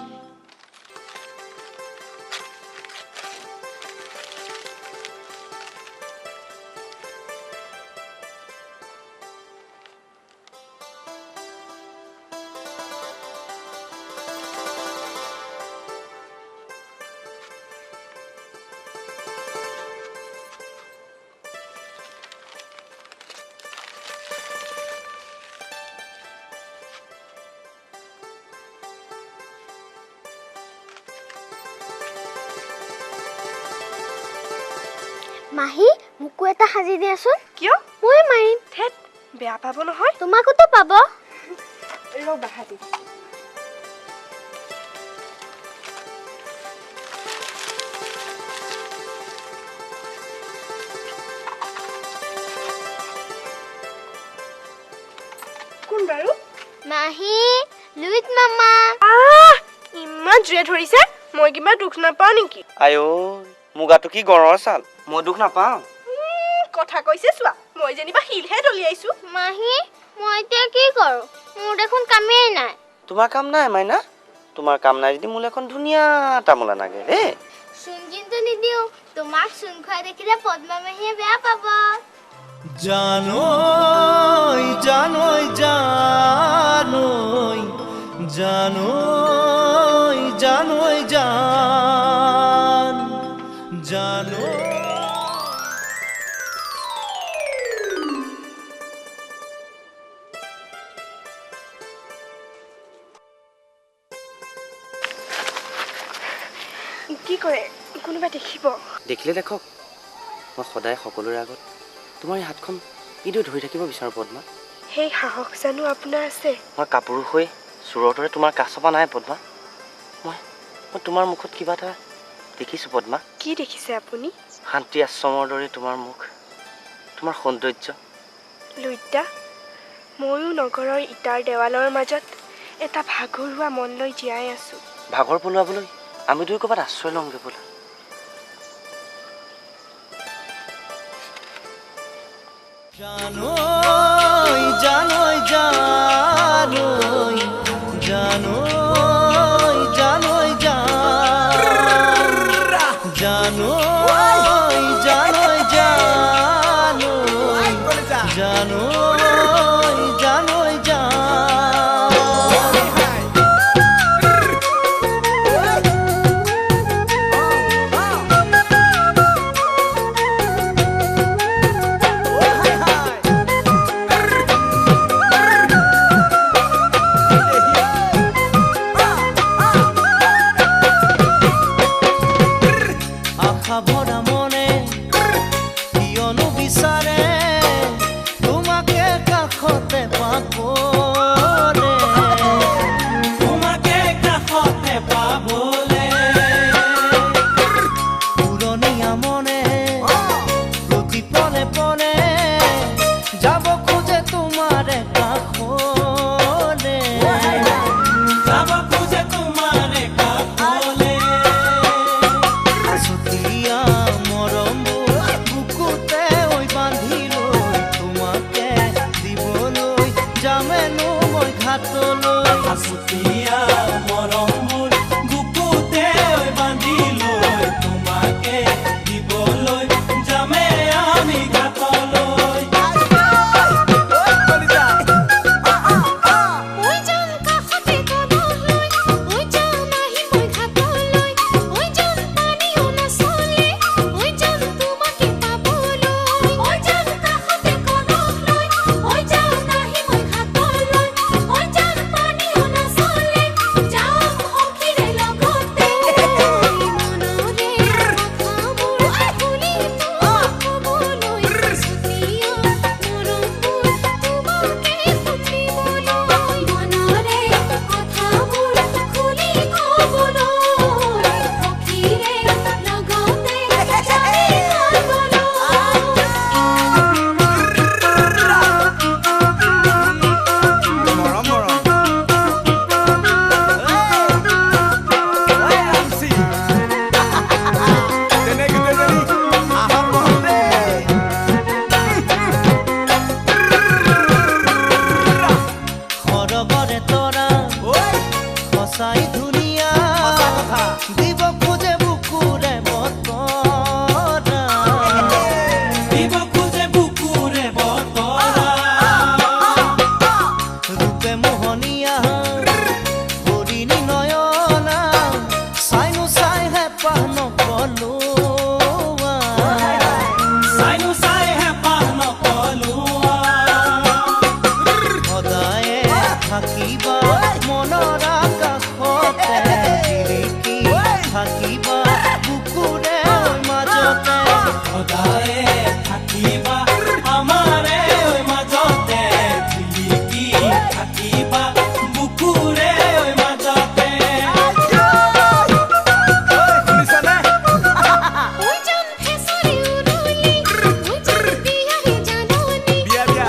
মাহী মোকো এটা সাজি দিয়াচোন কিয় মই মাৰিম থেত বেয়া পাব নহয় তোমাকোতো পাব ৰ বাহা দি কোন বাৰু মাহী লুইত মামা ইমান জুৰে ধৰিছে মই কিবা দুখ নাপাওঁ নেকি আইও মুগাটো কি গঁড়ৰ চাল মই দুখ নাপাওঁ কথা কৈছে চোৱা মই যেনিবা শিলহে দলিয়াইছো মাহী মই এতিয়া কি কৰোঁ মোৰ দেখোন কামেই নাই তোমাৰ কাম নাই মাইনা তোমাৰ কাম নাই যদি মোলে এখন ধুনীয়া তামোলা নাগে ৰে চোন কিন্তু নিদিওঁ তোমাক চোন খুৱাই দেখিলে পদ্মা মাহীয়ে বেয়া পাব জানৈ জানৈ জানৈ জানৈ জানৈ জান জানৈ কি কৰে কোনোবা দেখিব দেখিলে দেখক মই সদায় সকলোৰে আগত তোমাৰ এই হাতখন কিদৰে ধৰি থাকিব বিচাৰোঁ পদ্মা সেই সাহস জানো আপোনাৰ আছে মই কাপোৰ হৈ চোৰৰ দৰে তোমাৰ কাষ চপা নাই পদ্মা মই তোমাৰ মুখত কিবা এটা দেখিছোঁ পদ্মা কি দেখিছে আপুনি শান্তি আশ্ৰমৰ দৰে তোমাৰ মুখ তোমাৰ সৌন্দৰ্য লুইতা ময়ো নগৰৰ ইটাৰ দেৱালৰ মাজত এটা ভাগৰুৱা মন লৈ জীয়াই আছো ভাগৰ পলোৱাবলৈ আমি দুই ক'ৰবাত আশ্ৰয় লওঁগৈ বোলা জানৈ জানৈ জানৈ জানৈ জানৈ জান জানৈ জানৈ জানৈ জানৈ জানৈ জান থাকিবা আমাৰে ঐ মাজতে জিলিকি থাকিবা বুকুৰে ঐ মাজতে শুনিছানে বিয়া বিয়া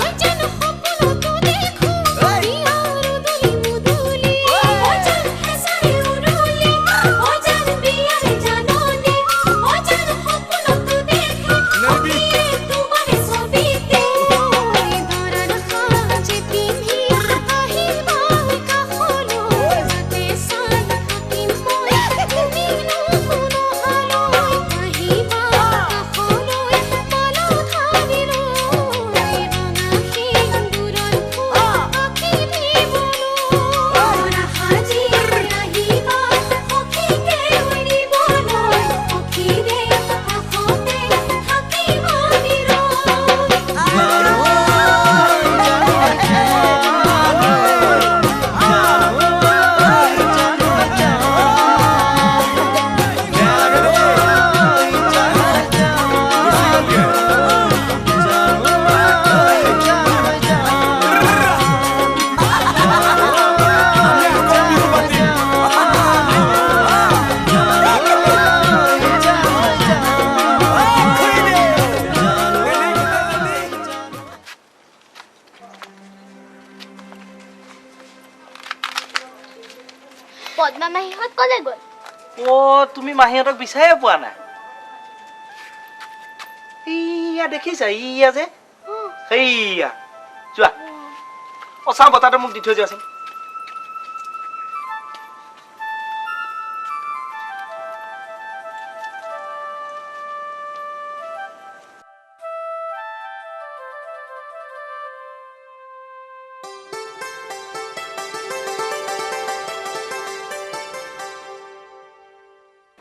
পদ্মা মাহীহঁত ক'লে গ'ল? তুমি মাহীহঁতক বিচাৰিয়ে পোৱা নাই ইয়া দেখিছা ইয়া যে সেইয়া যোৱা চাওঁ বতাহটো মোক দি থৈ যোৱাচোন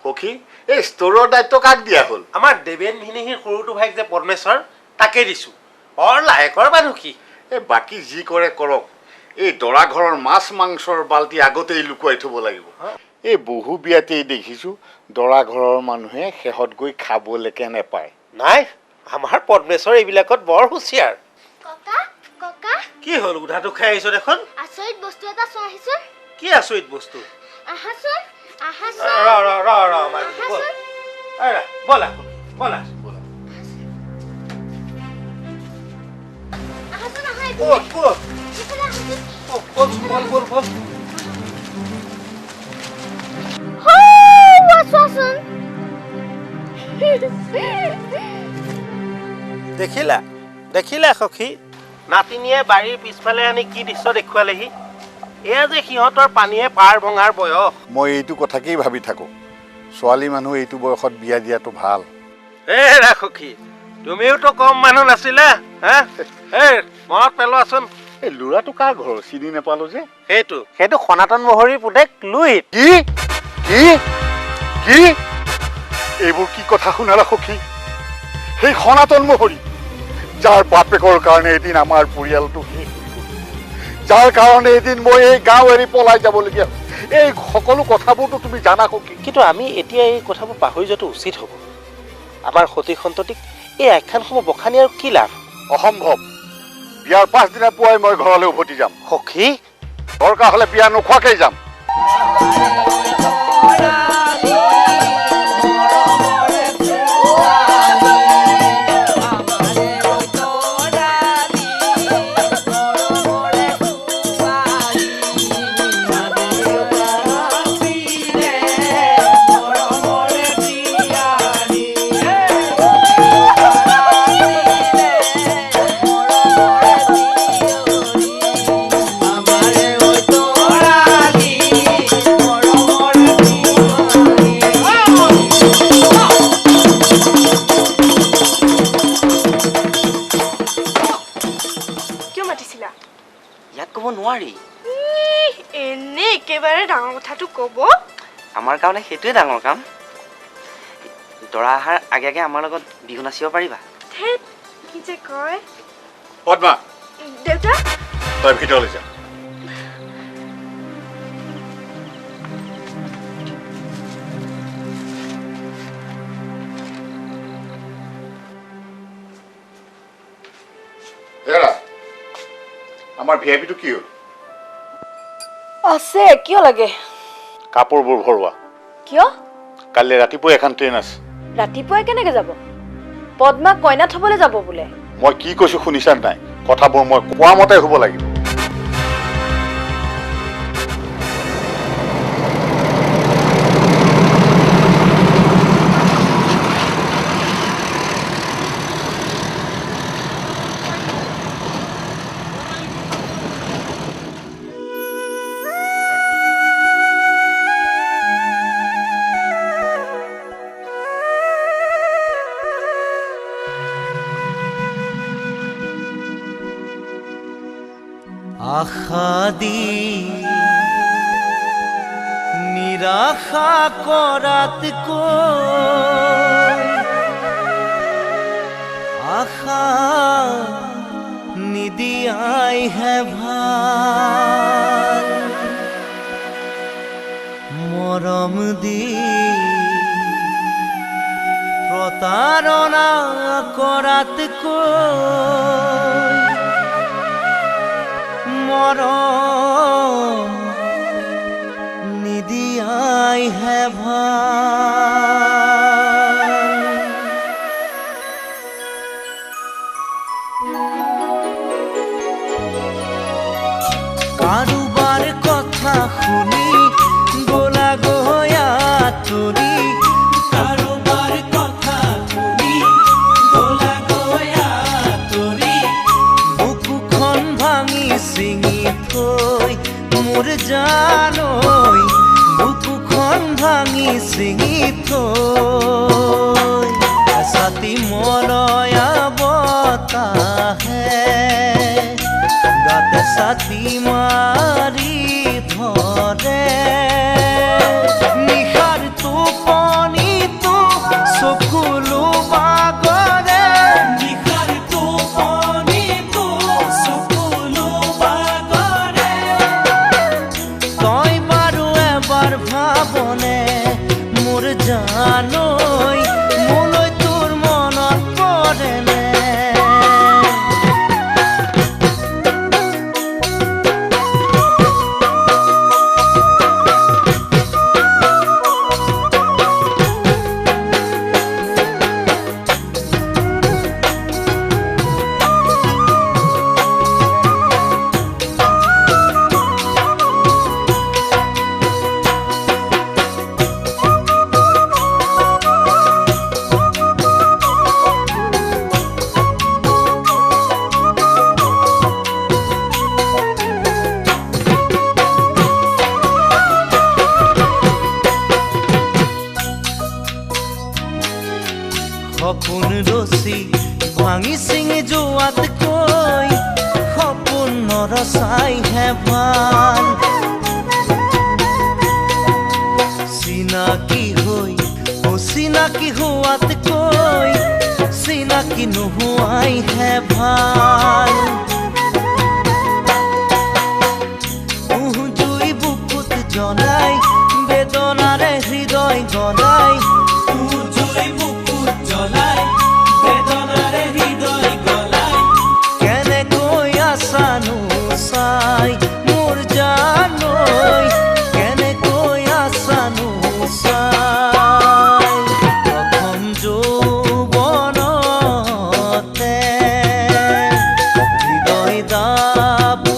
সখী এই ষ্টৰৰ দায়িত্ব কাক দিয়া হ'ল আমাৰ দেৱেন ভিনিহিৰ সৰুটো ভাইক যে পদ্মেশ্বৰ তাকে দিছোঁ বৰ লায়কৰ মানুহ কি এই বাকী যি কৰে কৰক এই দৰা ঘৰৰ মাছ মাংসৰ বাল্টি আগতেই লুকুৱাই থ'ব লাগিব এই বহু বিয়াতেই দেখিছোঁ দৰা ঘৰৰ মানুহে শেহত গৈ খাবলৈকে নেপায় নাই আমাৰ পদ্মেশ্বৰ এইবিলাকত বৰ হুঁচিয়াৰ ককা ককা কি হ'ল উধাটো খাই আহিছ দেখোন আচৰিত বস্তু এটা চোৱা আহিছোন কি আচৰিত বস্তু আহাচোন আহাচোন বলা বলা আহাচোন আহা চোৱাচোন দেখিলা দেখিলা সখী নাতিনীয়ে বাৰীৰ পিছফালে আনি কি দৃশ্য দেখুৱালেহি এয়া যে সিহঁতৰ পানীয়ে পাৰ ভঙাৰ বয়স মই এইটো কথাকেই ভাবি থাকোঁ ছোৱালী মানুহ এইটো বয়সত বিয়া দিয়াটো ভাল এৰা সখী তুমিওতো কম মানুহ নাছিলা হা মনত পেলোৱাচোন এই ল'ৰাটো কাৰ ঘৰ চিনি নাপালো যে সেইটো সনাতন মহৰীৰ পুতেক লুইত কি কি কি এইবোৰ কি কথা শুনালা সখী সেই সনাতন মহৰী যাৰ বাপেকৰ কাৰণে এদিন আমাৰ পৰিয়ালটো শেষ হৈ গ'ল যাৰ কাৰণে এদিন মই এই গাঁও এৰি পলাই যাবলগীয়া এই সকলো কথাবোৰতো তুমি জানা সখী কিন্তু আমি এতিয়া এই কথাবোৰ পাহৰি যোৱাটো উচিত হ'ব আমাৰ সতী সন্ততিক এই আখ্যানসমূহ বখানি আৰু কি লাভ অসম্ভৱ বিয়াৰ পাছদিনা পুৱাই মই ঘৰলৈ উভতি যাম সখী দৰকাৰ হ'লে বিয়া নোখোৱাকেই যাম আমাৰ কাৰণে সেইটোৱে ডাঙৰ কাম দৰা অহাৰ আগে আগে আমাৰ লগত বিহু নাচিব পাৰিবা কি যে কয় পদ্মা দেউতা তই ভিতৰলৈ যা আমাৰ ভিআইপিটো কি হ'ল? আছে কিয় লাগে? কাপোৰবোৰ ভৰোৱা। কিয়? কালি ৰাতিপুৱা এখন ট্ৰেইন আছে। ৰাতিপুৱাই কেনেকে যাব? পদ্মা কইনা থবলৈ যাব বোলে। মই কি কৈছো শুনিছা নাই? কথাবোৰ মই কোৱা মতে হ'ব লাগিব। আশা দি নিৰাশা কৰাতকৈ আশা নিদিয়াইহে ভাল। মৰম দি প্ৰতাৰণা কৰাতকৈ মৰম নিদিয়াইহে ভাল। কাৰোবাৰ কথা শুনি গোলা গয়া তুলি, কাৰোবাৰ কথা শুনি গোলা গয়া তুলি, বুকুখন ভাঙি চিঙি থৈ মোৰ জানৈ, বুকুখন ভাঙি চিঙি থৈ এছাতি মলয়া বতাহে গাতে ছাতি মাৰি ধৰে। নিশাৰ টোপনিটো চকুলো বাগৰে, নিশাৰ টোপনিটো চকুলো বাগৰে। তই বাৰু এবাৰ ভাবনে মোৰ জানৈ, মোলৈ তোৰ মনত পৰেনে? সপোন ৰচি ভাঙি চিঙি যোৱাতকৈ সপোন নৰচাইহে ভাল। চিনাকি হৈ অচিনাকি হোৱাতকৈ চিনাকি নোহোৱাইহে ভাল। জুই বুকুত জ্বলাই বেদনাৰে হৃদয় গলাই, জুই বুকুত জ্বলাই বেদনাৰে হৃদয় গলাই, কেনেকৈ আছানো চাই মোৰ জানৈ, কেনেকৈ আছানো চাই। প্ৰথম যৌৱনতে হৃদয় দাবুনতে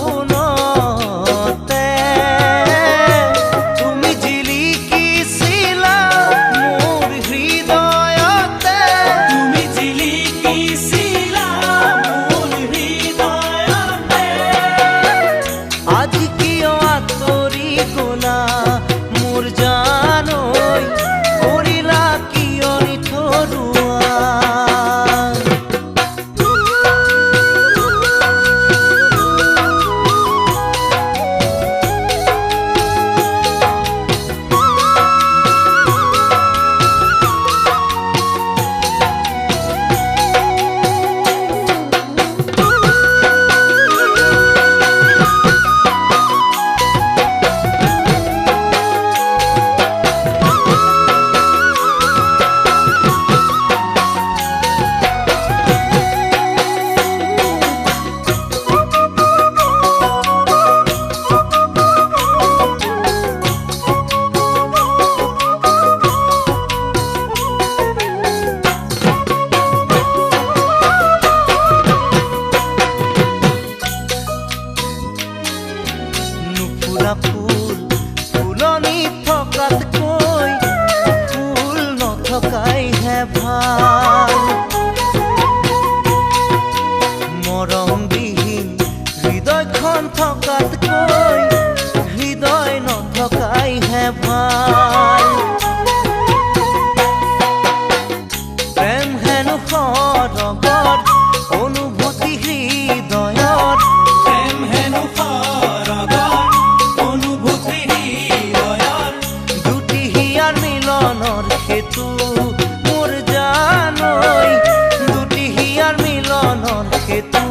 সেইটো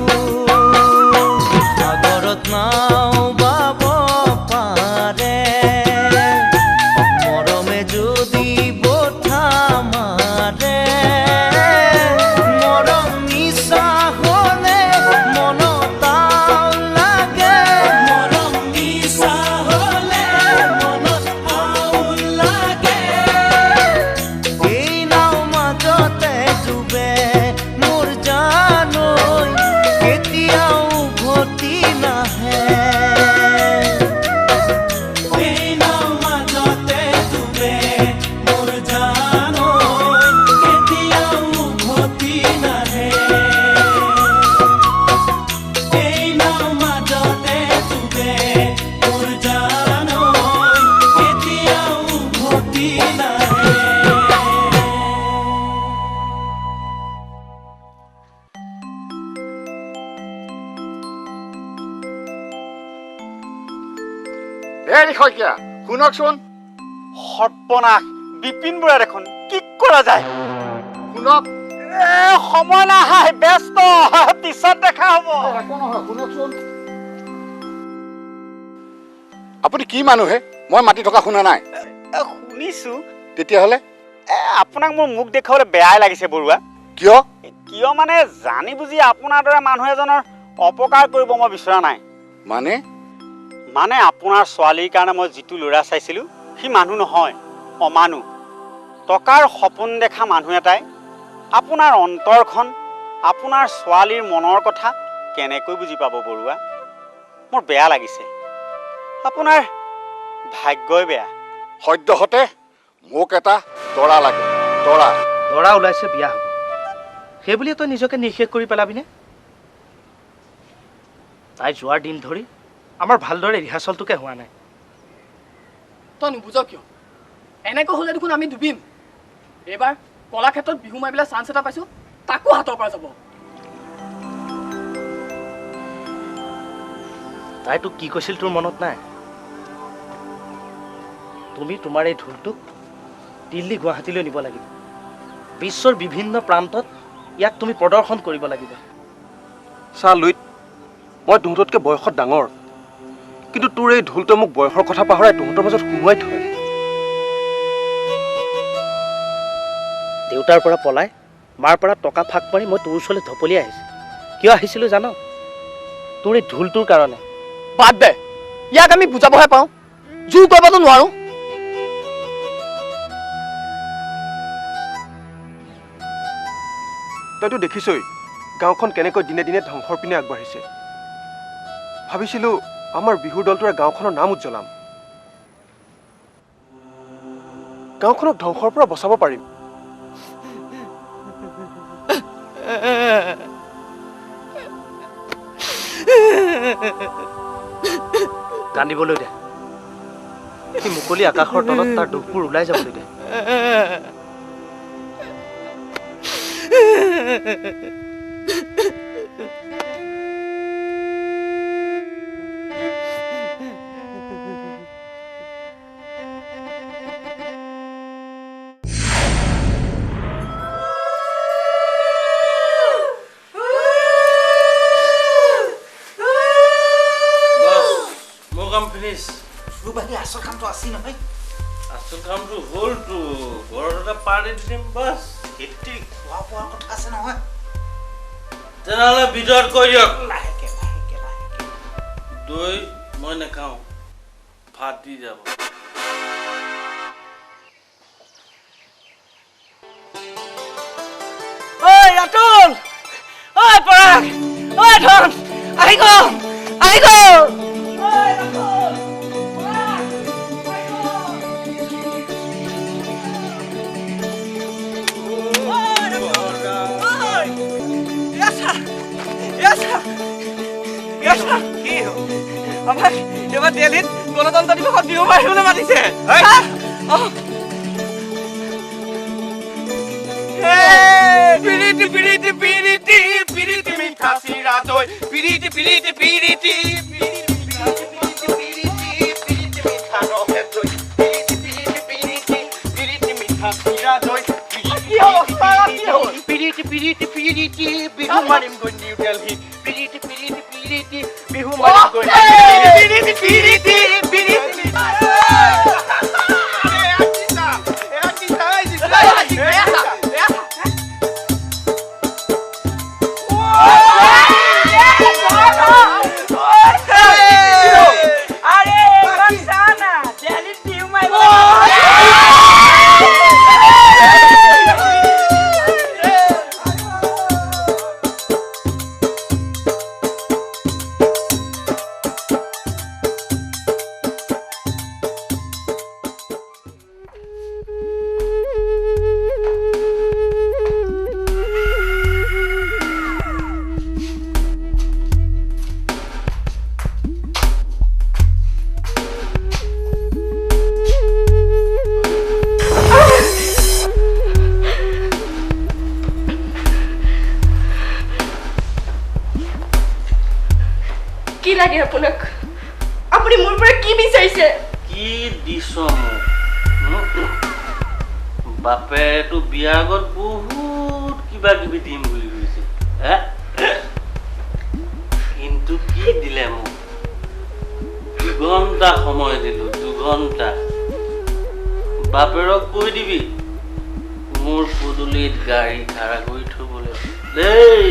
সাগৰত নাও বাব পাৰে মৰমে যদি বঠা মাৰে মৰম নিচা হ'লে মনতাও লাগে মৰম নিচা হ'লে মনত আউল লাগে এই নাও মাজতে ডুবে মোৰ জানৈ কেতিয়াও উভতি নাহে এই নাও মাজতে ডুবে মোৰ জানৈ কেতিয়াও উভতি নাহে এই নাও মাজতে ডুবে মোৰ জানৈ কেতিয়াও উভতি নাহে এই শইকীয়া শুনকচোন সৰ্বনাশ বিপিন বুঢ়া দেখোন কি কৰা যায় শুনক সময় নাই ব্যস্ত পিছত দেখা হ'ব একো নহয় শুনকচোন আপুনি কি মানুহে মই মাতি থকা শুনা নাই শুনিছো তেতিয়াহ'লে আপোনাক মোৰ মুখ দেখাবলৈ বেয়াই লাগিছে বৰুৱা কিয় কিয় মানে জানি বুজি আপোনাৰ দৰে মানুহ এজনৰ অপকাৰ কৰিব মই বিচৰা নাই মানে মানে আপোনাৰ ছোৱালীৰ কাৰণে মই যিটো ল'ৰা চাইছিলোঁ সি মানুহ নহয় অমানুহ টকাৰ সপোন দেখা মানুহ এটাই আপোনাৰ অন্তৰখন আপোনাৰ ছোৱালীৰ মনৰ কথা কেনেকৈ বুজি পাব বৰুৱা মোৰ বেয়া লাগিছে আপোনাৰ ভাগ্যই বেয়া সদ্যহতে মোক এটা দৰা লাগে দৰা ওলাইছে বিয়া হ'ব সেই বুলি তই নিজকে নিষেধ কৰি পেলাবিনে তাই যোৱাৰ দিন ধৰি আমাৰ ভালদৰে ৰিহাৰ্চলটোকে হোৱা নাই তই নুবুজ কিয় এনেকৈ হ'লে দেখোন আমি ডুবিম এইবাৰ কলাক্ষেত্ৰত বিহু মাৰিবলৈ চান্স এটা পাইছোঁ তাকো হাতৰ পৰা যাব তাই তোক কি কৈছিল তোৰ মনত নাই তুমি তোমাৰ এই ঢোলটোক দিল্লী গুৱাহাটীলৈ নিব লাগিব বিশ্বৰ বিভিন্ন প্ৰান্তত ইয়াক তুমি প্ৰদৰ্শন কৰিব লাগিব চা লুইত মই তহঁততকৈ বয়সত ডাঙৰ কিন্তু তোৰ এই ঢোলটোৱে মোক বয়সৰ কথা পাহৰাই তহঁতৰ মাজত সুমুৱাই থয় দেউতাৰ পৰা পলাই মাৰ পৰা টকা ফাঁক মাৰি মই তোৰ ওচৰলৈ ঢপলি আহিছিলোঁ কিয় আহিছিলোঁ জান তোৰ এই ঢোলটোৰ কাৰণে বাদ দে ইয়াক আমি বুজাবহে পাওঁ জোৰ কৰিবতো নোৱাৰো তইতো দেখিছই গাঁওখন কেনেকৈ দিনে দিনে ধ্বংসৰ পিনে আগবাঢ়িছে ভাবিছিলোঁ আমাৰ বিহুৰ দলটোৰে গাঁওখনৰ নাম উজ্জ্বলাম গাঁওখনক ধ্বংসৰ পৰা বচাব পাৰিম কান্দিবলৈ দে সি মুকলি আকাশৰ তলত তাৰ দুখবোৰ ওলাই যাবলৈ দে আচল কামটো আছে নহয় আচল কামটো হ'লতো ঘৰত এটা পাৰ্টি দিম বাছ খেতি খোৱা বোৱাৰ কথা আছে নহয় তেনেহ'লে ভিতৰত কৈ দিয়ক লাহেকে দৈ মই নাখাওঁ ফাটি যাব ঐ ৰাতুল ঐ পৰাগ ঐ ধন আহি গ'ল ঐ ৰাতুল আমাক এবাৰ দিল্লীত গণতন্ত্ৰ দিৱসত বিহু মাৰিবলৈ মাতিছে পিৰিতি পিৰিতি পিৰিতি পিৰিতি মিঠা চিৰা দৈ পিৰিতি পিৰিতি পিৰিতি পিৰিতি পিৰিতি পিৰিতি মাৰিম গৈ নিউ দিল্লী পিৰিতি পিৰিতি পিৰিতি বিহু মাৰিম গৈ পিৰিতি পিৰিতি পিৰিতি কি লাগে আপোনাক আপুনি মোৰ পৰা কি বিচাৰিছে কি দিছ মোক বাপেটো বিয়াৰ আগত বহুত কিবা কিবি দিম বুলি কৈছে কিন্তু কি দিলে মোক 2 ঘণ্টা সময় দিলো 2 ঘণ্টা বাপেৰক কৈ দিবি মোৰ পদূলিত গাড়ী ভাড়া কৰি থবলৈ দেই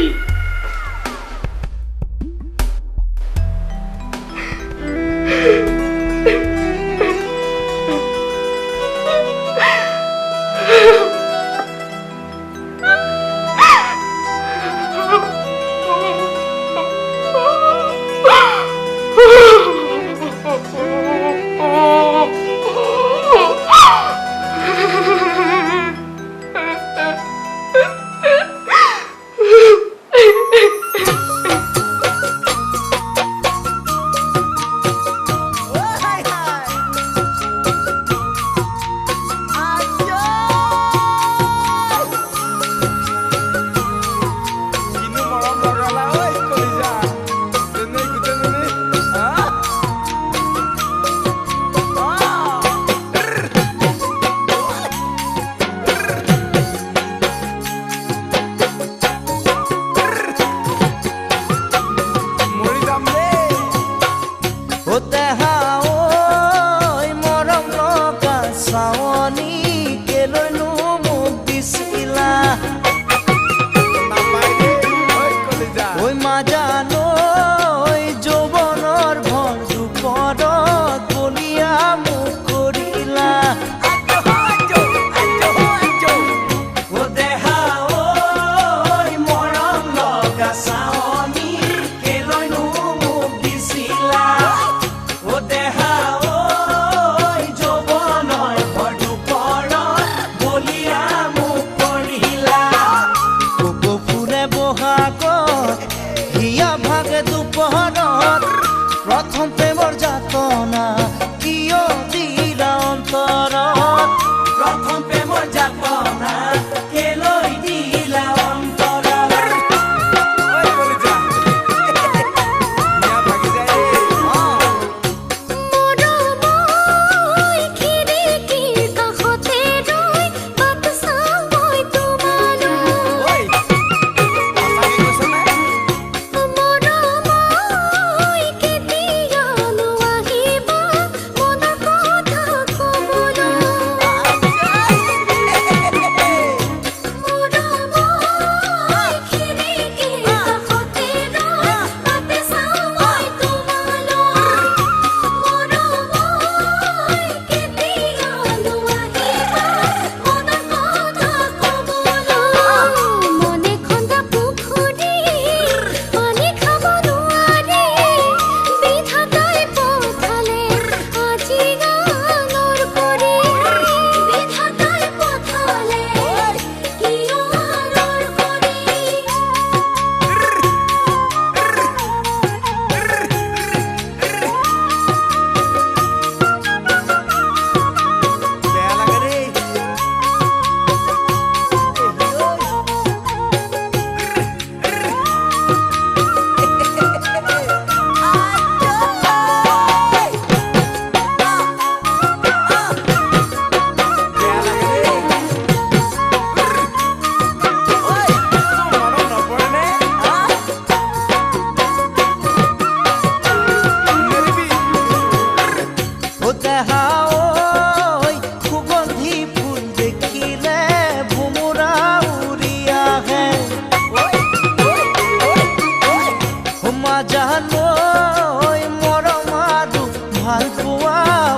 মাজালৈ মৰম আৰু ভাল পোৱা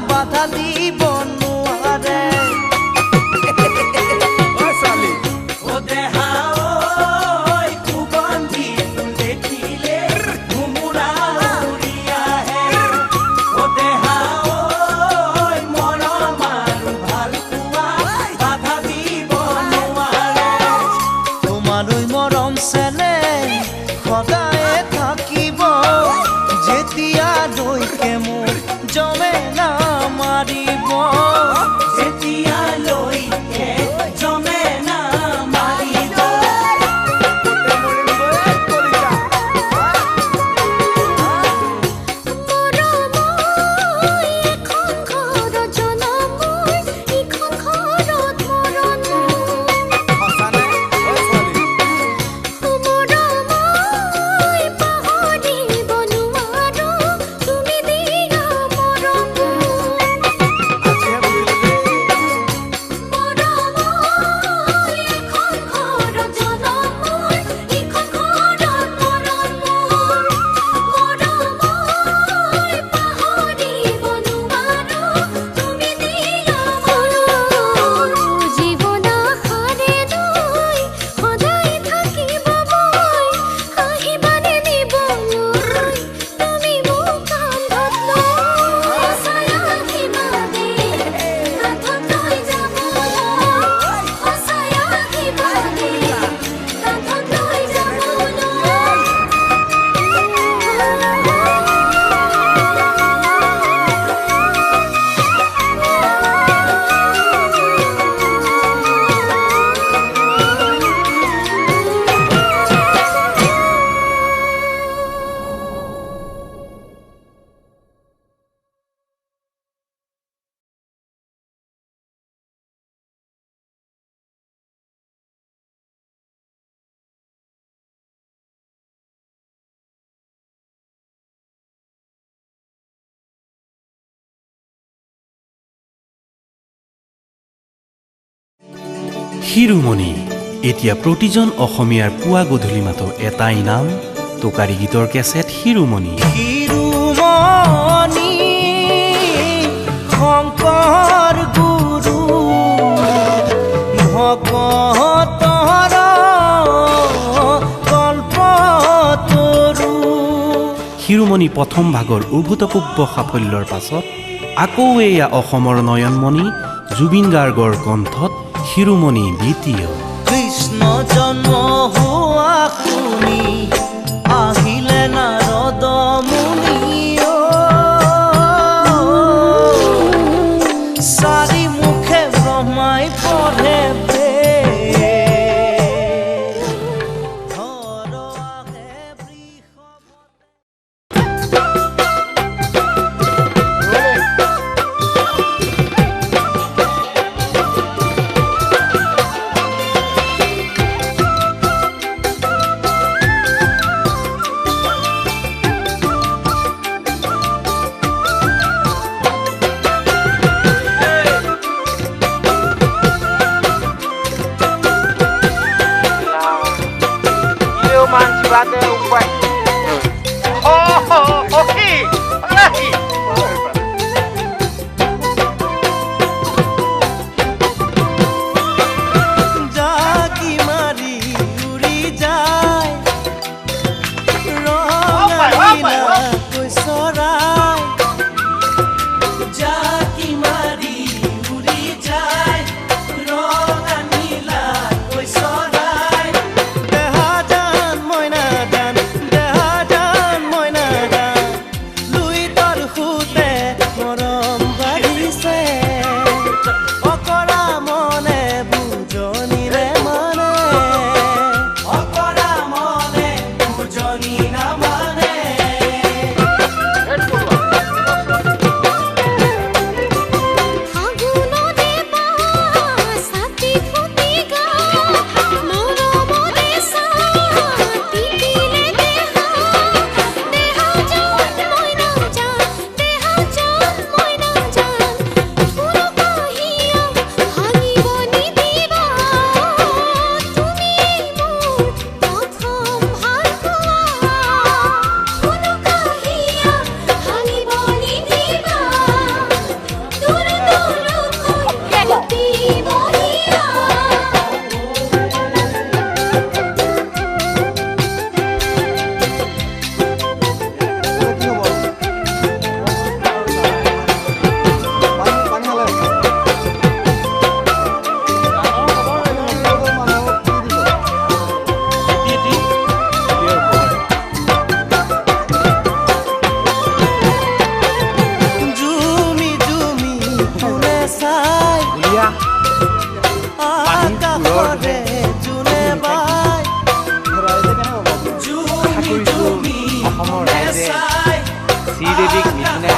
বাধা দিব নোৱাৰে ও দেহা ঐ কুগন্ধি দেখিলে ঘুমুৰা উৰি আহে ও দেহা ঐ মৰম আৰু ভাল পোৱা বাধা দিব নোৱাৰে তোমালৈ মৰম চেনে সদায়ে থাকিব যেতিয়ালৈকে মোক জমে না মাৰিব যেতিয়ালৈকে জমে না মাৰিব শিৰোমণি এতিয়া প্ৰতিজন অসমীয়াৰ পুৱা গধূলি মাতো এটাই নাম টোকাৰী গীতৰ কেছেট শিৰোমণি শিৰোমণি শংকৰ গুৰু ভকতৰ কল্পতৰু শিৰোমণি প্ৰথম ভাগৰ উৰ্ভূতপূৰ্ব সাফল্যৰ পাছত আকৌ এয়া অসমৰ নয়নমণি জুবিন গাৰ্গৰ কণ্ঠত শিৰোমণি দ্বিতীয় কৃষ্ণ জন্ম হোৱা শুনি আহিলে নাৰদ মুনি চাৰি মুখে ব্ৰহ্মাই পঢ়ে যে শ্ৰীদেৱীক নিচিনা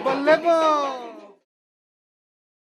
বল্লে